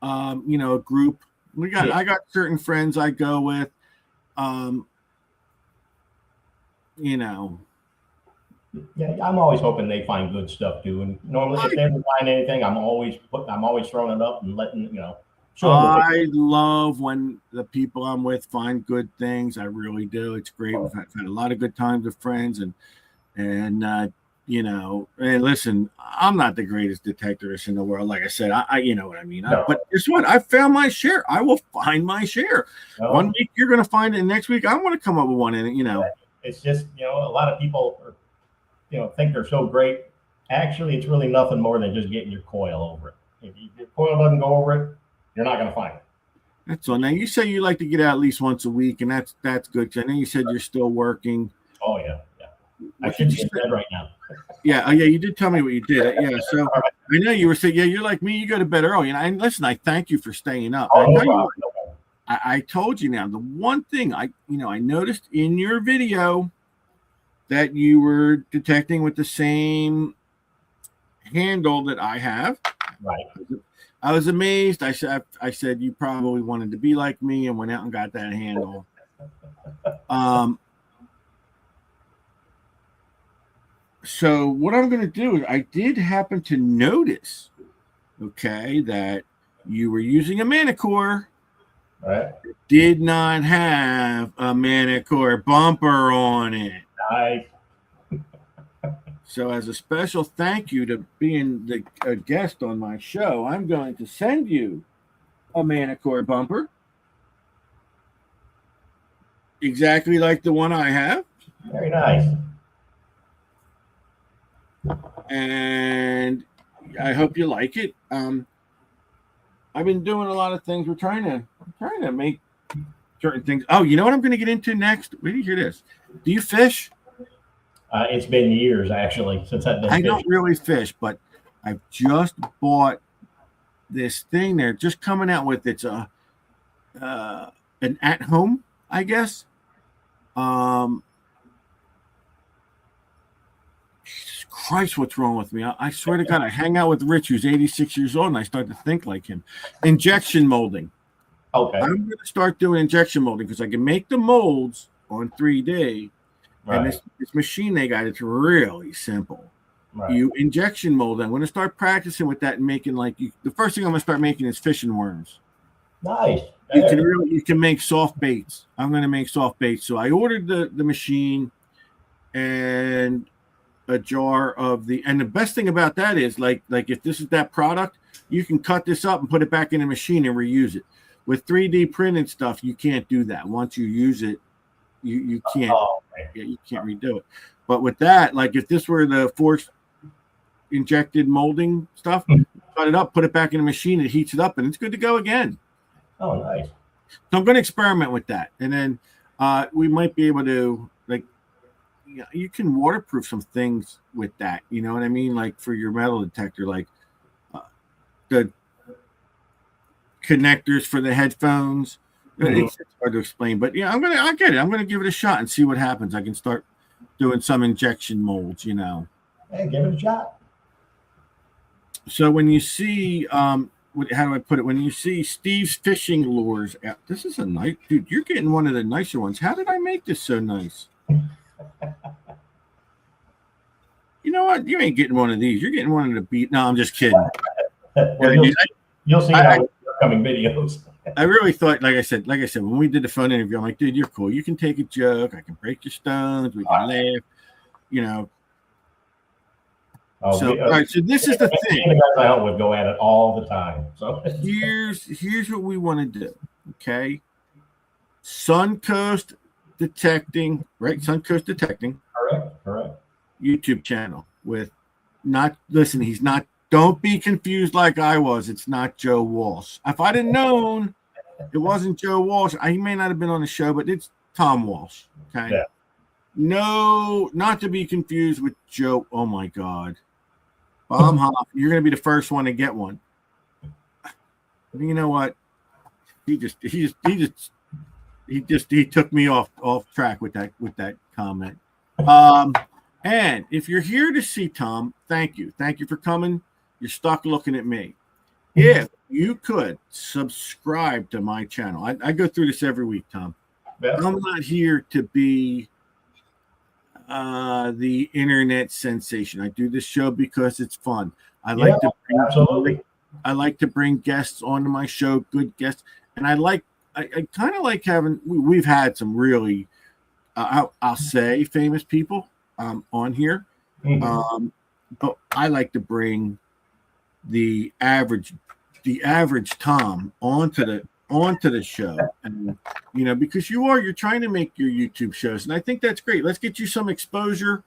A group. I got certain friends I go with. Yeah, I'm always hoping they find good stuff too. And normally, if they don't find anything, I'm always throwing it up and letting show them. I love when the people I'm with find good things. I really do. It's great. We've had a lot of good times with friends, and listen, I'm not the greatest detectorist in the world. Like I said, I you know what I mean. No. But guess what? I found my share. I will find my share. No. One week you're going to find it, and next week I'm going to come up with one. And it's just a lot of people are, think they're so great. Actually, it's really nothing more than just getting your coil over it. If your coil doesn't go over it, you're not going to find it. That's all. Now you say you like to get out at least once a week, and that's good. I know you said you're still working. Oh yeah. I should be in bed right now. Yeah, you did tell me what you did. Yeah, so I know you were saying, you're like me. You go to bed early, and listen, I thank you for staying up. I told you now. The one thing I noticed in your video that you were detecting with the same handle that I have. Right. I was amazed. I said you probably wanted to be like me and went out and got that handle. So what I'm going to do is I did happen to notice, that you were using a Manicore. Right. Did not have a Manicore bumper on it. Nice. So as a special thank you to being a guest on my show, I'm going to send you a Manicore bumper. Exactly like the one I have. Very nice. And I hope you like it. I've been doing a lot of things. We're trying to make certain things. Oh, you know what I'm going to get into next? Wait till you hear this. Do you fish? It's been years actually since I've been. I don't really fish, but I've just bought this thing. They're just coming out with it's an at home, I guess. Christ, what's wrong with me? I swear to God, I hang out with Rich, who's 86 years old, and I start to think like him. Injection molding. Okay. I'm going to start doing injection molding because I can make the molds on 3D. Right. And this machine they got, it's really simple. Right. You injection mold. I'm going to start practicing with that and making the first thing I'm going to start making is fish and worms. Nice. You can make soft baits. I'm going to make soft baits. So I ordered the machine and a jar of and the best thing about that is like if this is that product, you can cut this up and put it back in the machine and reuse it. With 3D printed stuff, you can't do that. Once you use it, you can't you can't redo it. But with that, like if this were the force injected molding stuff, cut it up, put it back in the machine, it heats it up, and it's good to go again. Oh, nice. So I'm going to experiment with that, and then we might be able to you can waterproof some things with that. You know what I mean? Like for your metal detector, like the connectors for the headphones. It's hard to explain, but yeah, I'll get it. I'm gonna give it a shot and see what happens. I can start doing some injection molds. Hey, give it a shot. So when you see how do I put it? When you see Steve's fishing lures out, this is a nice dude. You're getting one of the nicer ones. How did I make this so nice? You know what? You ain't getting one of these. You're getting one of the beat. No, I'm just kidding. Well, you'll see how in upcoming videos. I really thought, like I said, when we did the phone interview, I'm like, dude, you're cool. You can take a joke. I can break your stones. We can laugh. All right. So this is the thing. The guys I help with go at it all the time. So here's what we want to do. Okay. Suncoast Detecting, right? Suncoast Detecting. Correct. YouTube channel he's not. Don't be confused like I was. It's not Joe Walsh. If I'd have known it wasn't Joe Walsh, he may not have been on the show, but it's Tom Walsh. Okay. Yeah. No, not to be confused with Joe. Oh my God. Baumhoff, you're going to be the first one to get one. You know what? He took me off track with that comment. And if you're here to see Tom, thank you for coming. You're stuck looking at me. If you could subscribe to my channel, I go through this every week, Tom. Yeah. I'm not here to be the internet sensation. I do this show because it's fun. I like to bring guests onto my show, good guests, and I kind of like having. We've had some really, I'll say, famous people on here, but I like to bring the average Tom onto the show, and because you're trying to make your YouTube shows, and I think that's great. Let's get you some exposure.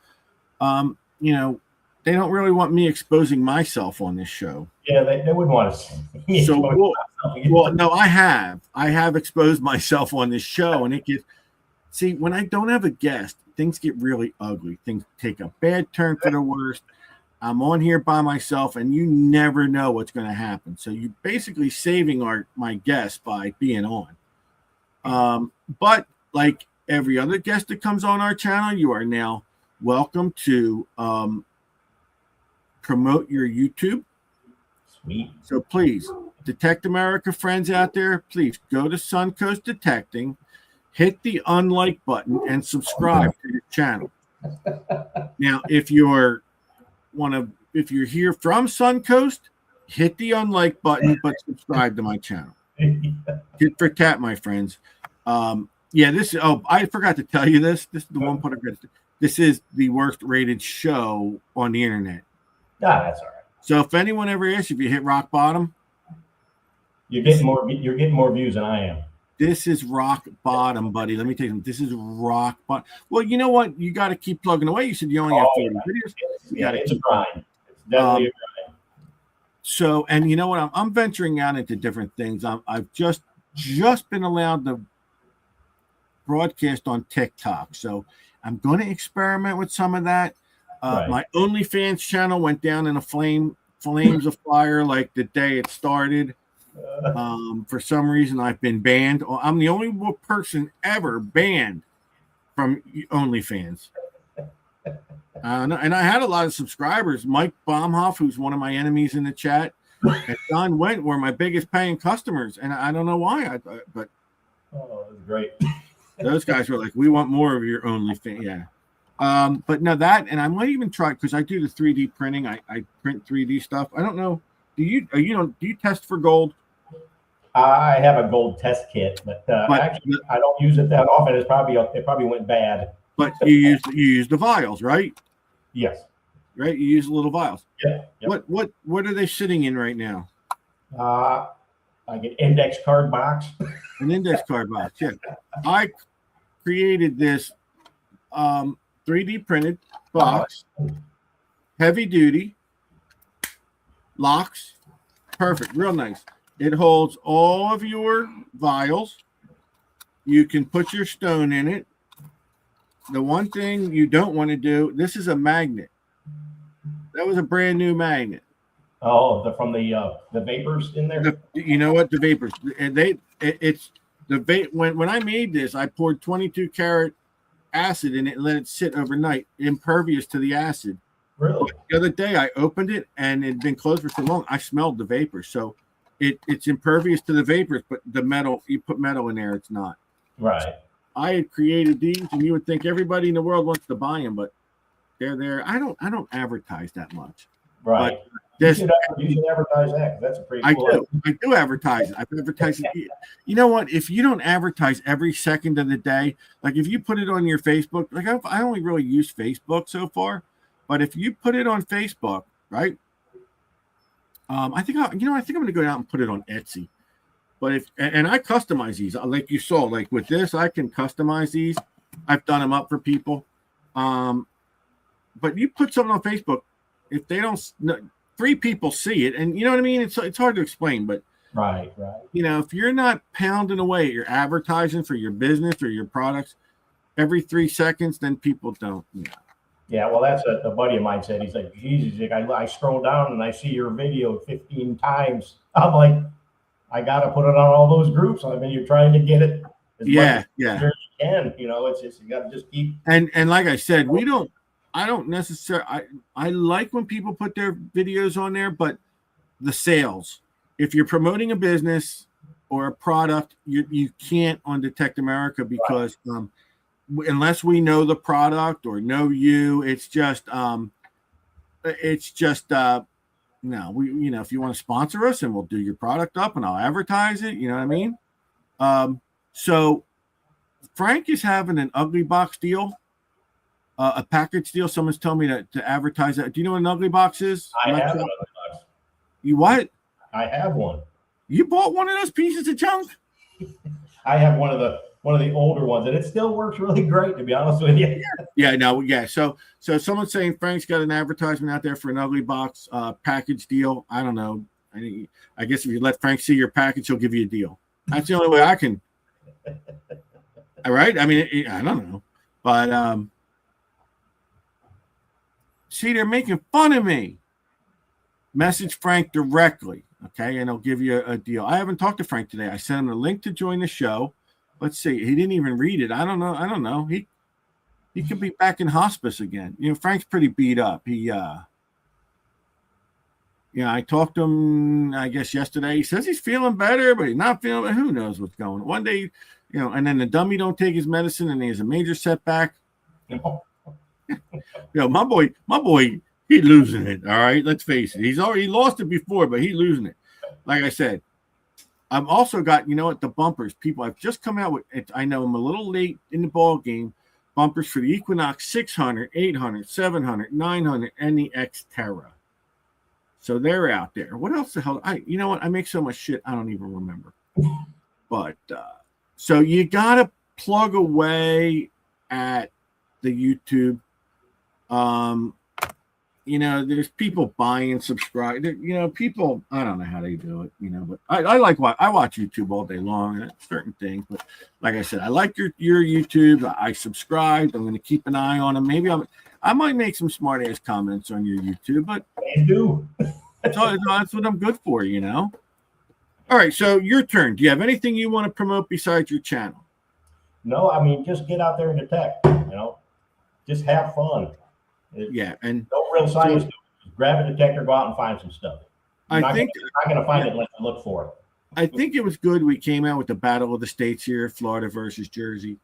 They don't really want me exposing myself on this show. Yeah, they wouldn't want to see. So no, I have exposed myself on this show, and it gets. See, when I don't have a guest, things get really ugly. Things take a bad turn for the worst. I'm on here by myself, and you never know what's going to happen. So you're basically saving my guests by being on. But like every other guest that comes on our channel, you are now welcome to promote your YouTube. Sweet. So please, Detect America friends out there, please go to Suncoast Detecting. Hit the unlike button and subscribe to your channel. Now, if you're here from Suncoast, hit the unlike button, but subscribe to my channel. Tit for tat, my friends. I forgot to tell you this. This is the one part this is the worst rated show on the internet. That's all right. So if anyone ever asks if you hit rock bottom, you're getting more views than I am. This is rock bottom, buddy. Let me tell you, this is rock bottom. Well, you know what? You got to keep plugging away. You said you only have 40 videos. It's a grind. It's definitely a grind. So, and you know what? I'm venturing out into different things. I've just been allowed to broadcast on TikTok. So I'm going to experiment with some of that. My OnlyFans channel went down in flames of fire like the day it started. For some reason, I've been banned. I'm the only person ever banned from OnlyFans. And I had a lot of subscribers. Mike Baumhoff, who's one of my enemies in the chat, and John Went were my biggest paying customers, and I don't know why. But Oh, that's great. those guys were like, "We want more of your OnlyFans." Yeah. But no, that, and I might even try, because I do the 3D printing. I print 3D stuff. I don't know. Do you test for gold? I have a gold test kit, but actually I don't use it that often. It probably went bad. But you use the vials, right? Yes. Right. You use little vials. Yeah. Yep. What are they sitting in right now? Like an index card box. An index card box. Yeah. I created this 3D printed box, heavy duty, locks, perfect, real nice. It holds all of your vials. You can put your stone in it. The one thing you don't want to do, this is a magnet. That was a brand new magnet. Oh, from the vapors in there. You know what? The vapors. And it's the when I made this, I poured 22 karat acid in it and let it sit overnight, impervious to the acid. Really? The other day I opened it and it'd been closed for so long, I smelled the vapors. So it's impervious to the vapors, but the metal, you put metal in there, it's not. Right. I had created these, and you would think everybody in the world wants to buy them, but they're there. I don't advertise that much. Right. You should advertise that. That's a pretty cool I do advertise it. I've advertised it. You know what? If you don't advertise every second of the day, like if you put it on your Facebook, like I only really use Facebook so far, but if you put it on Facebook, right? I think I'm going to go out and put it on Etsy. But and I customize these, like you saw, like with this, I can customize these. I've done them up for people. But you put something on Facebook, if they don't, 3 people see it, and you know what I mean? It's hard to explain, but right. You know, if you're not pounding away at your advertising for your business or your products every 3 seconds, then people don't. You know. Yeah, well, that's a buddy of mine said. He's like, Jesus, I scroll down and I see your video 15 times. I'm like, I got to put it on all those groups. I mean, you're trying to get it as much as you can. You know, it's just, you got to just keep. And like I said, I don't necessarily, I like when people put their videos on there, but the sales, if you're promoting a business or a product, you can't on Detect America, because unless we know the product or know you, it's just no, if you want to sponsor us, and we'll do your product up and I'll advertise it, you know what I mean? So Frank is having an ugly box deal, a package deal. Someone's telling me to advertise that. Do you know what an ugly box is? I have an ugly box. You what? I have one. You bought one of those pieces of junk? I have one of the older ones, and it still works really great, to be honest with you. Yeah. So someone's saying Frank's got an advertisement out there for an ugly box package deal. I don't know. I guess if you let Frank see your package, he'll give you a deal. That's the only way I can. All right. I mean, I don't know, but see, they're making fun of me. Message Frank directly, okay, and he'll give you a deal. I haven't talked to Frank today. I sent him a link to join the show. Let's see. He didn't even read it. I don't know. He could be back in hospice again. You know, Frank's pretty beat up. I talked to him, I guess, yesterday. He says he's feeling better, but he's not feeling. Who knows what's going on? One day, and then the dummy don't take his medicine, and he has a major setback. My boy, he's losing it. All right, let's face it. He's already lost it before, but he's losing it. Like I said, I've also got, the bumpers. People, I've just come out with it. I know I'm a little late in the ball game. Bumpers for the Equinox 600, 800, 700, 900, and the Xterra. So they're out there. What else the hell? I make so much shit I don't even remember. But so you gotta plug away at the YouTube. There's people buying, subscribe. People, I don't know how they do it, but I watch YouTube all day long, certain things. But like I said, I like your YouTube. I subscribed. I'm going to keep an eye on them. Maybe I might make some smart ass comments on your YouTube, but I do. That's what I'm good for, All right. So your turn. Do you have anything you want to promote besides your channel? No, I mean, just get out there and detect, just have fun. Yeah, and no real science so to it. Just grab a detector, go out and find some stuff. You're I think not going to find it unless you look for it. I think it was good we came out with the battle of the states here, Florida versus Jersey.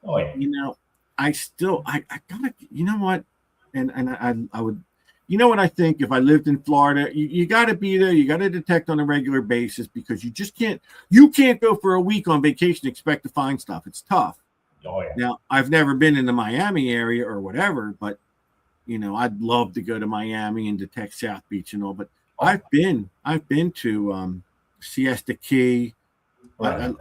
Oh yeah. You know, I gotta, you know what, and I would, you know what, I think if I lived in Florida, you got to be there, you got to detect on a regular basis, because you can't go for a week on vacation and expect to find stuff. It's tough. Oh yeah. Now, I've never been in the Miami area or whatever, but I'd love to go to Miami and detect South Beach and all, but I've been to Siesta Key. Right.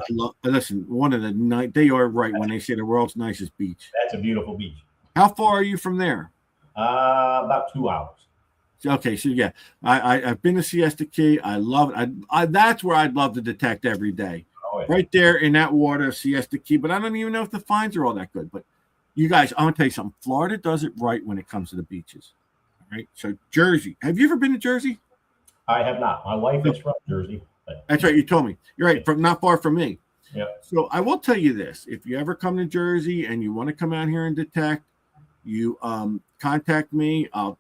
Listen, one of the night, they are right when they say the world's nicest beach. That's a beautiful beach. How far are you from there? About 2 hours. Okay, so yeah, I've been to Siesta Key. I love it. That's where I'd love to detect every day. Oh, yeah. Right there in that water of Siesta Key. But I don't even know if the finds are all that good. But you guys, I'm gonna tell you something. Florida does it right when it comes to the beaches. All right. So Jersey. Have you ever been to Jersey? I have not. My wife is from Jersey. That's right. You told me. You're right. From not far from me. Yeah. So I will tell you this: if you ever come to Jersey and you want to come out here and detect, you contact me. I'll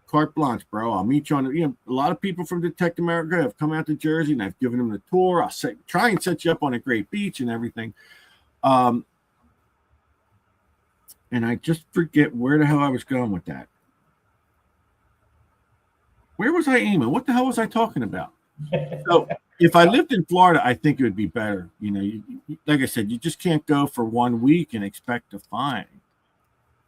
carte blanche, bro. I'll meet you on. A lot of people from Detect America have come out to Jersey, and I've given them the tour. I'll try and set you up on a great beach and everything. And I just forget where the hell I was going with that. Where was I aiming? What the hell was I talking about? So if I lived in Florida, I think it would be better. Like I said, you just can't go for 1 week and expect to find.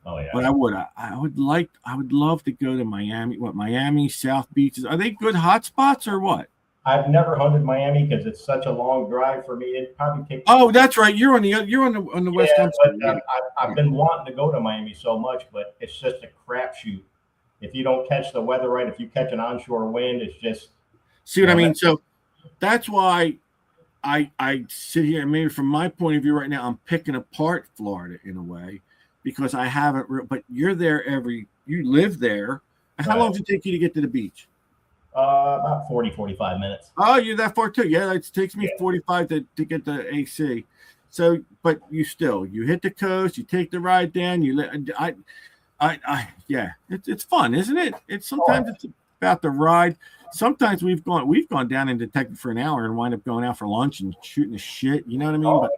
Oh yeah. But I would love to go to Miami. What, Miami, South Beaches? Are they good hot spots or what? I've never hunted Miami because it's such a long drive for me. It probably takes. Oh, that's right. You're on the West Coast. But I've been wanting to go to Miami so much, but it's just a crapshoot. If you don't catch the weather right, if you catch an onshore wind, it's just. See what I mean? So that's why I sit here, and maybe from my point of view right now, I'm picking apart Florida in a way, because I haven't. But you're there you live there. How long does it take you to get to the beach? About 45 minutes. Oh, you're that far too. Yeah, it takes me 45 to get to AC. So, but you hit the coast, you take the ride down. It's fun, isn't it? It's about the ride. Sometimes we've gone down and detected for an hour and wind up going out for lunch and shooting the shit. You know what I mean? Oh,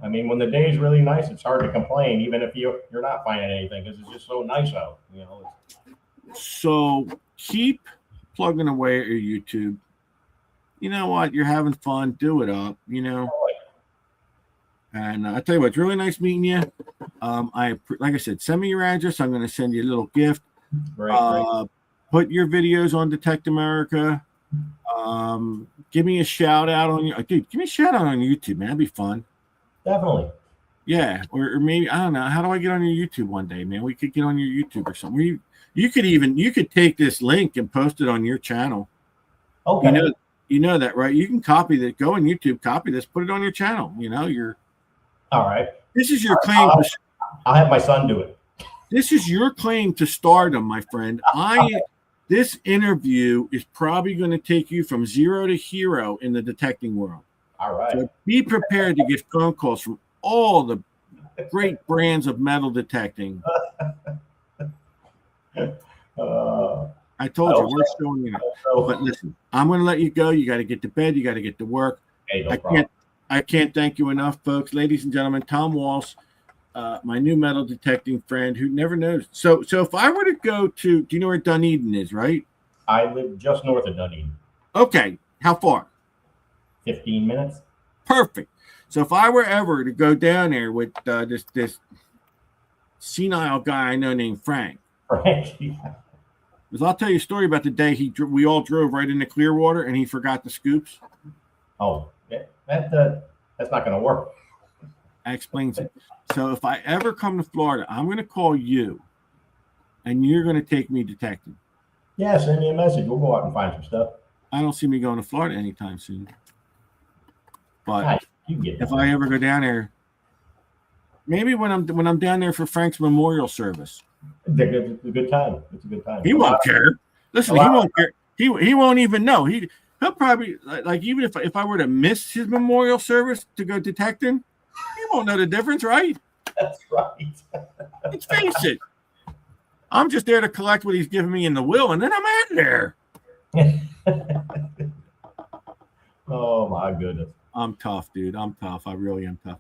I mean, when the day is really nice, it's hard to complain, even if you're not finding anything, because it's just so nice out. So keep plugging away at your YouTube. You know what? You're having fun. Do it up. And I tell you what, it's really nice meeting you. Like I said, send me your address. I'm going to send you a little gift. Great. Put your videos on Detect America. Give me a shout out on give me a shout out on YouTube, man. That'd be fun. Definitely. Yeah, or maybe I don't know. How do I get on your YouTube one day, man? We could get on your YouTube or something. You could take this link and post it on your channel. Okay. You know that, right? You can copy that. Go on YouTube, copy this, put it on your channel. All right. This is your claim. I'll have my son do it. This is your claim to stardom, my friend. This interview is probably going to take you from zero to hero in the detecting world. All right. So be prepared to get phone calls from all the great brands of metal detecting. I told you, we're showing you. But listen, I'm going to let you go. You got to get to bed. You got to get to work. Hey, no problem. I can't thank you enough, folks. Ladies and gentlemen, Tom Walsh, my new metal detecting friend who never knows. So if I were to go do you know where Dunedin is, right? I live just north of Dunedin. Okay. How far? 15 minutes. Perfect. So if I were ever to go down there with this senile guy I know named Frank. Frank, yeah. Because I'll tell you a story about the day we all drove right into Clearwater and he forgot the scoops. Oh, that's not going to work. That explains it. So if I ever come to Florida, I'm going to call you, and you're going to take me detecting. Yeah, send me a message. We'll go out and find some stuff. I don't see me going to Florida anytime soon. But if I I ever go down there, maybe when I'm down there for Frank's memorial service. It's a good time. It's a good time. He won't care. Listen, he won't care. He won't even know. He'll probably like even if I were to miss his memorial service to go detecting, he won't know the difference, right? That's right. Let's face it. I'm just there to collect what he's giving me in the will, and then I'm out of there. Oh my goodness. I'm tough, dude. I'm tough. I really am tough.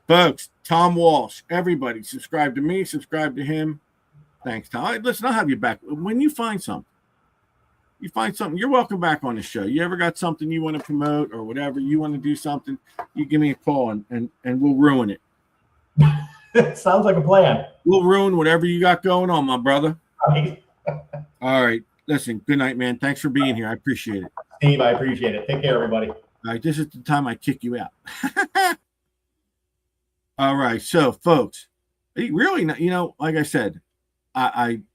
Folks, Tom Walsh, everybody, subscribe to me, subscribe to him. Thanks, Tom. Listen, I'll have you back. When you find something, you're welcome back on the show. You ever got something you want to promote or whatever, you want to do something, you give me a call and we'll ruin it. Sounds like a plan. We'll ruin whatever you got going on, my brother. Right. All right. Listen, good night, man. Thanks for being here. I appreciate it. Steve, I appreciate it. Take care, everybody. All right. This is the time I kick you out. All right. So, folks, really, like I said, I'm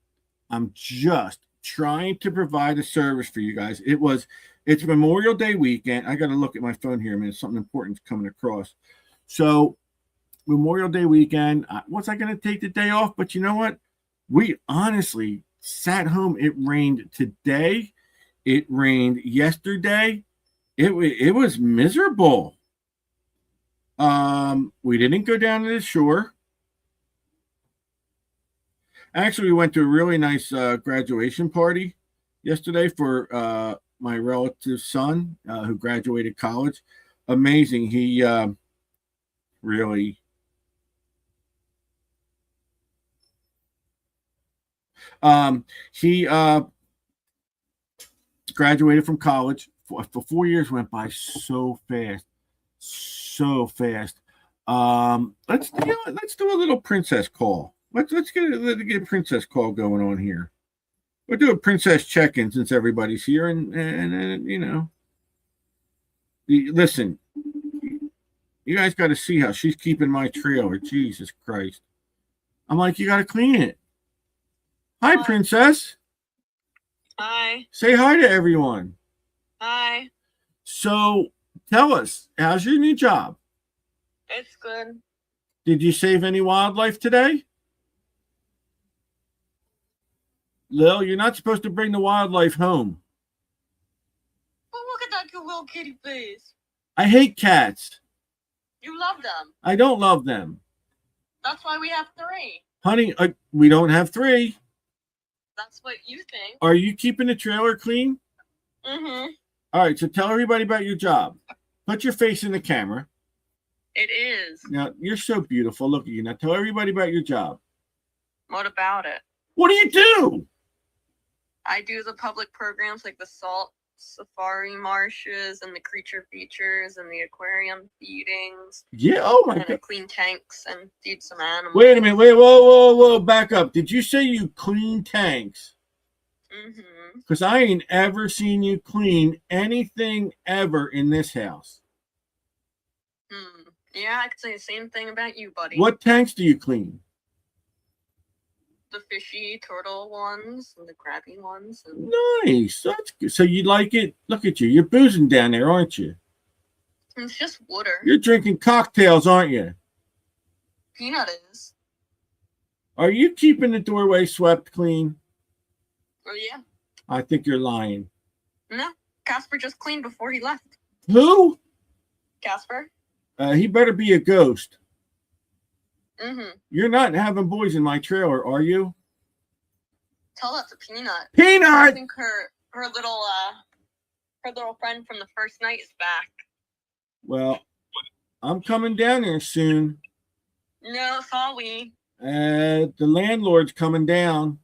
just trying to provide a service for you guys. It's Memorial Day weekend. I got to look at my phone here, man. Something important's coming across. So, Memorial Day weekend. Was I going to take the day off? But you know what? We honestly sat home. It rained today. It rained yesterday. It was miserable. We didn't go down to the shore. Actually, we went to a really nice graduation party yesterday for my relative's son who graduated college. Amazing. He really... he graduated from college. For 4 years went by so fast. Let's do a little princess call. Let's get a princess call going on here. We'll do a princess check-in since everybody's here, and listen, you guys got to see how she's keeping my trailer. Jesus Christ! I'm like, you got to clean it. Hi, Princess. Hi. Say hi to everyone. Hi. So, tell us, how's your new job? It's good. Did you save any wildlife today? Lil, you're not supposed to bring the wildlife home. Oh, look at that cute little kitty face. I hate cats. You love them. I don't love them. That's why we have 3. Honey, we don't have 3. That's what you think. Are you keeping the trailer clean? Mm-hmm. All right, so tell everybody about your job. Put your face in the camera. It is. Now, you're so beautiful. Look at you. Now, tell everybody about your job. What about it? What do you do? I do the public programs like the salt safari marshes and the creature features and the aquarium feedings. Yeah, oh my God. God. I clean tanks and feed some animals. Wait a minute. Wait, whoa. Back up. Did you say you clean tanks? Mm-hmm. Because I ain't ever seen you clean anything ever in this house. Yeah, I could say the same thing about you, buddy. What tanks do you clean? The fishy turtle ones and the crabby ones. And... Nice. That's good. So you like it? Look at you. You're boozing down there, aren't you? It's just water. You're drinking cocktails, aren't you? Peanut is. Are you keeping the doorway swept clean? Oh, yeah. I think you're lying. No, Casper just cleaned before he left. Who? Casper? He better be a ghost. Mm-hmm. You're not having boys in my trailer, are you? Tell that to Peanut. Peanut! I think her little friend from the first night is back. Well, I'm coming down there soon. No, sorry. The landlord's coming down.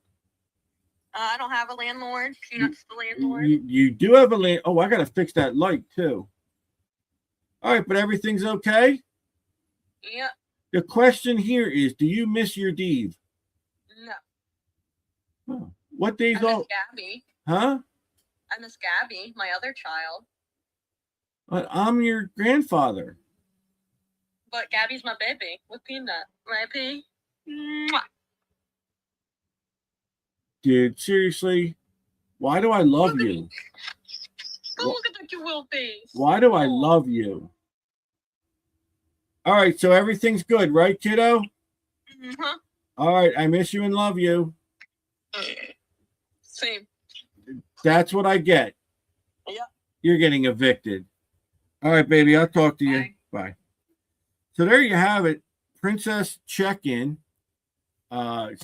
I don't have a landlord. Peanut's the landlord. You do have a land. Oh, I got to fix that light too. All right, but everything's okay? Yeah. The question here is, do you miss your Dave? No. Oh, what days I off? miss Gabby. Huh? I miss Gabby, my other child. I'm your grandfather. But Gabby's my baby with Peanut. Right, P? Mwah. Dude, seriously? Why do I love you? Oh, look at that cute little face. Why do I love you? All right, so everything's good, right, kiddo? Mm-hmm. All right, I miss you and love you. Same. That's what I get. Yeah. You're getting evicted. All right, baby, I'll talk to you. Bye. Bye. So there you have it. Princess check-in.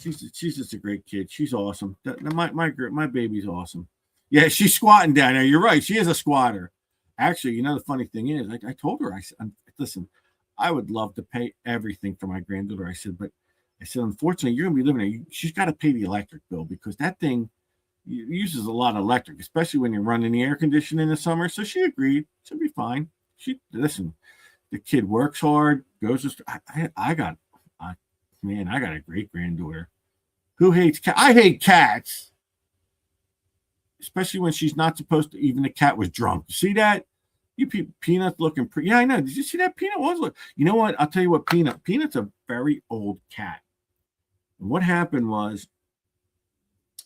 She's just a great kid. She's awesome. My baby's awesome. Yeah, she's squatting down there. You're right. She is a squatter. Actually, you know the funny thing is, I told her, I said, listen, I would love to pay everything for my granddaughter. I said, but I said, unfortunately, you're gonna be living there. She's got to pay the electric bill because that thing uses a lot of electric, especially when you're running the air conditioner in the summer. So she agreed. She'll be fine. She listen. The kid works hard. Goes to. I got a great granddaughter. Who hates cats? I hate cats, especially when she's not supposed to. Even the cat was drunk. You see that? You Peanut looking pretty. Yeah, I know. Did you see that Peanut was? You know what? I'll tell you what. Peanut's a very old cat. And what happened was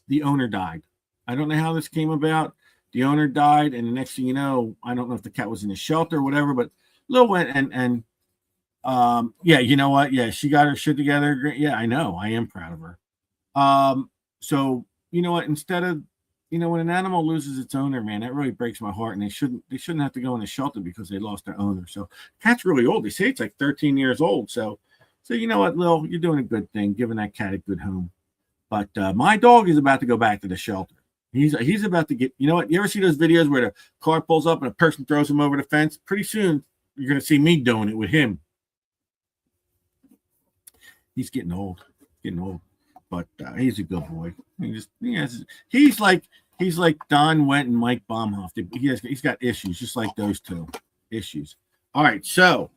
the owner died. I don't know how this came about. The owner died, and the next thing you know, I don't know if the cat was in a shelter or whatever, but Lil went and yeah, you know what? Yeah, she got her shit together. Yeah, I know. I am proud of her. So you know what? Instead of when an animal loses its owner, man, that really breaks my heart. And they shouldn't have to go in a shelter because they lost their owner. So cat's really old. They say it's like 13 years old. So you know what, Lil, you're doing a good thing, giving that cat a good home. But my dog is about to go back to the shelter. He's about to get. You know what? You ever see those videos where the car pulls up and a person throws him over the fence? Pretty soon you're going to see me doing it with him. He's getting old, but he's a good boy. He's like Don Went and Mike Baumhoff. He's got issues, just like those two issues. All right, so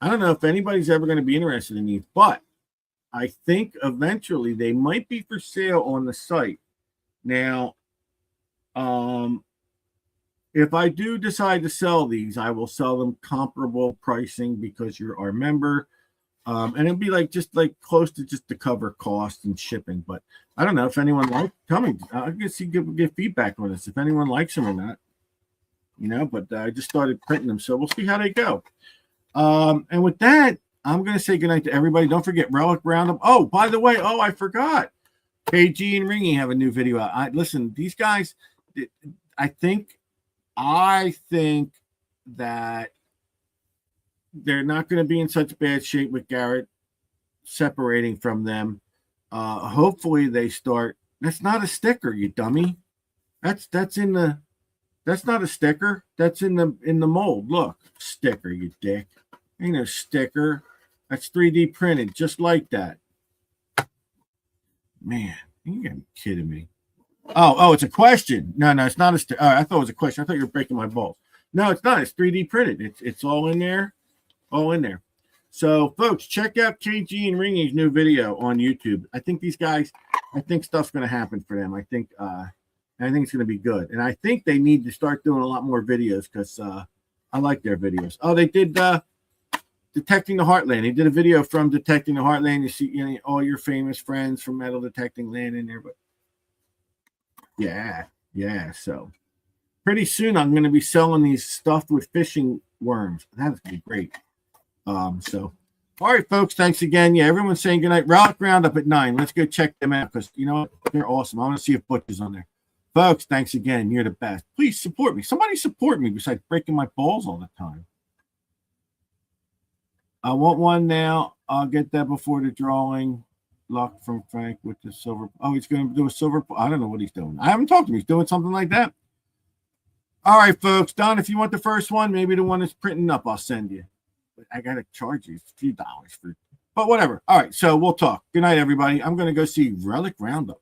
I don't know if anybody's ever going to be interested in these, but I think eventually they might be for sale on the site. Now, if I do decide to sell these, I will sell them comparable pricing because you're our member. And it'll be just close to just to cover cost and shipping. But I don't know if anyone tell me. I guess you give feedback on this if anyone likes them or not. But I just started printing them, so we'll see how they go. And with that, I'm gonna say goodnight to everybody. Don't forget Relic Roundup. Oh, by the way, I forgot. KG and Ringy have a new video out. Listen, these guys. I think that they're not going to be in such bad shape with Garrett separating from them. Hopefully they start. That's not a sticker, you dummy. That's not a sticker. That's in the mold. Look, sticker, you dick. Ain't no sticker. That's 3D printed just like that. Man, you gotta be kidding me. Oh, it's a question. No, it's not a sticker. I thought it was a question. I thought you were breaking my balls. No, it's not. It's 3D printed. It's all in there. All in there. So, folks, check out KG and Ringy's new video on YouTube. I think these guys, stuff's going to happen for them. I think it's going to be good. And I think they need to start doing a lot more videos because I like their videos. Oh, they did Detecting the Heartland. They did a video from Detecting the Heartland. You see all your famous friends from Metal Detecting Land in there. But yeah. So pretty soon I'm going to be selling these stuffed with fishing worms. That's going to be great. So, all right, folks, thanks again. Yeah, everyone's saying goodnight. Relic Roundup at 9. Let's go check them out because, you know what? They're awesome. I want to see if Butch is on there. Folks, thanks again. You're the best. Please support me. Somebody support me besides breaking my balls all the time. I want one now. I'll get that before the drawing. Luck from Frank with the silver. Oh, he's going to do a silver. I don't know what he's doing. I haven't talked to him. He's doing something like that. All right, folks. Don, if you want the first one, maybe the one that's printing up, I'll send you. I gotta charge you a few dollars but whatever. All right, so we'll talk. Good night, everybody. I'm gonna go see Relic Roundup.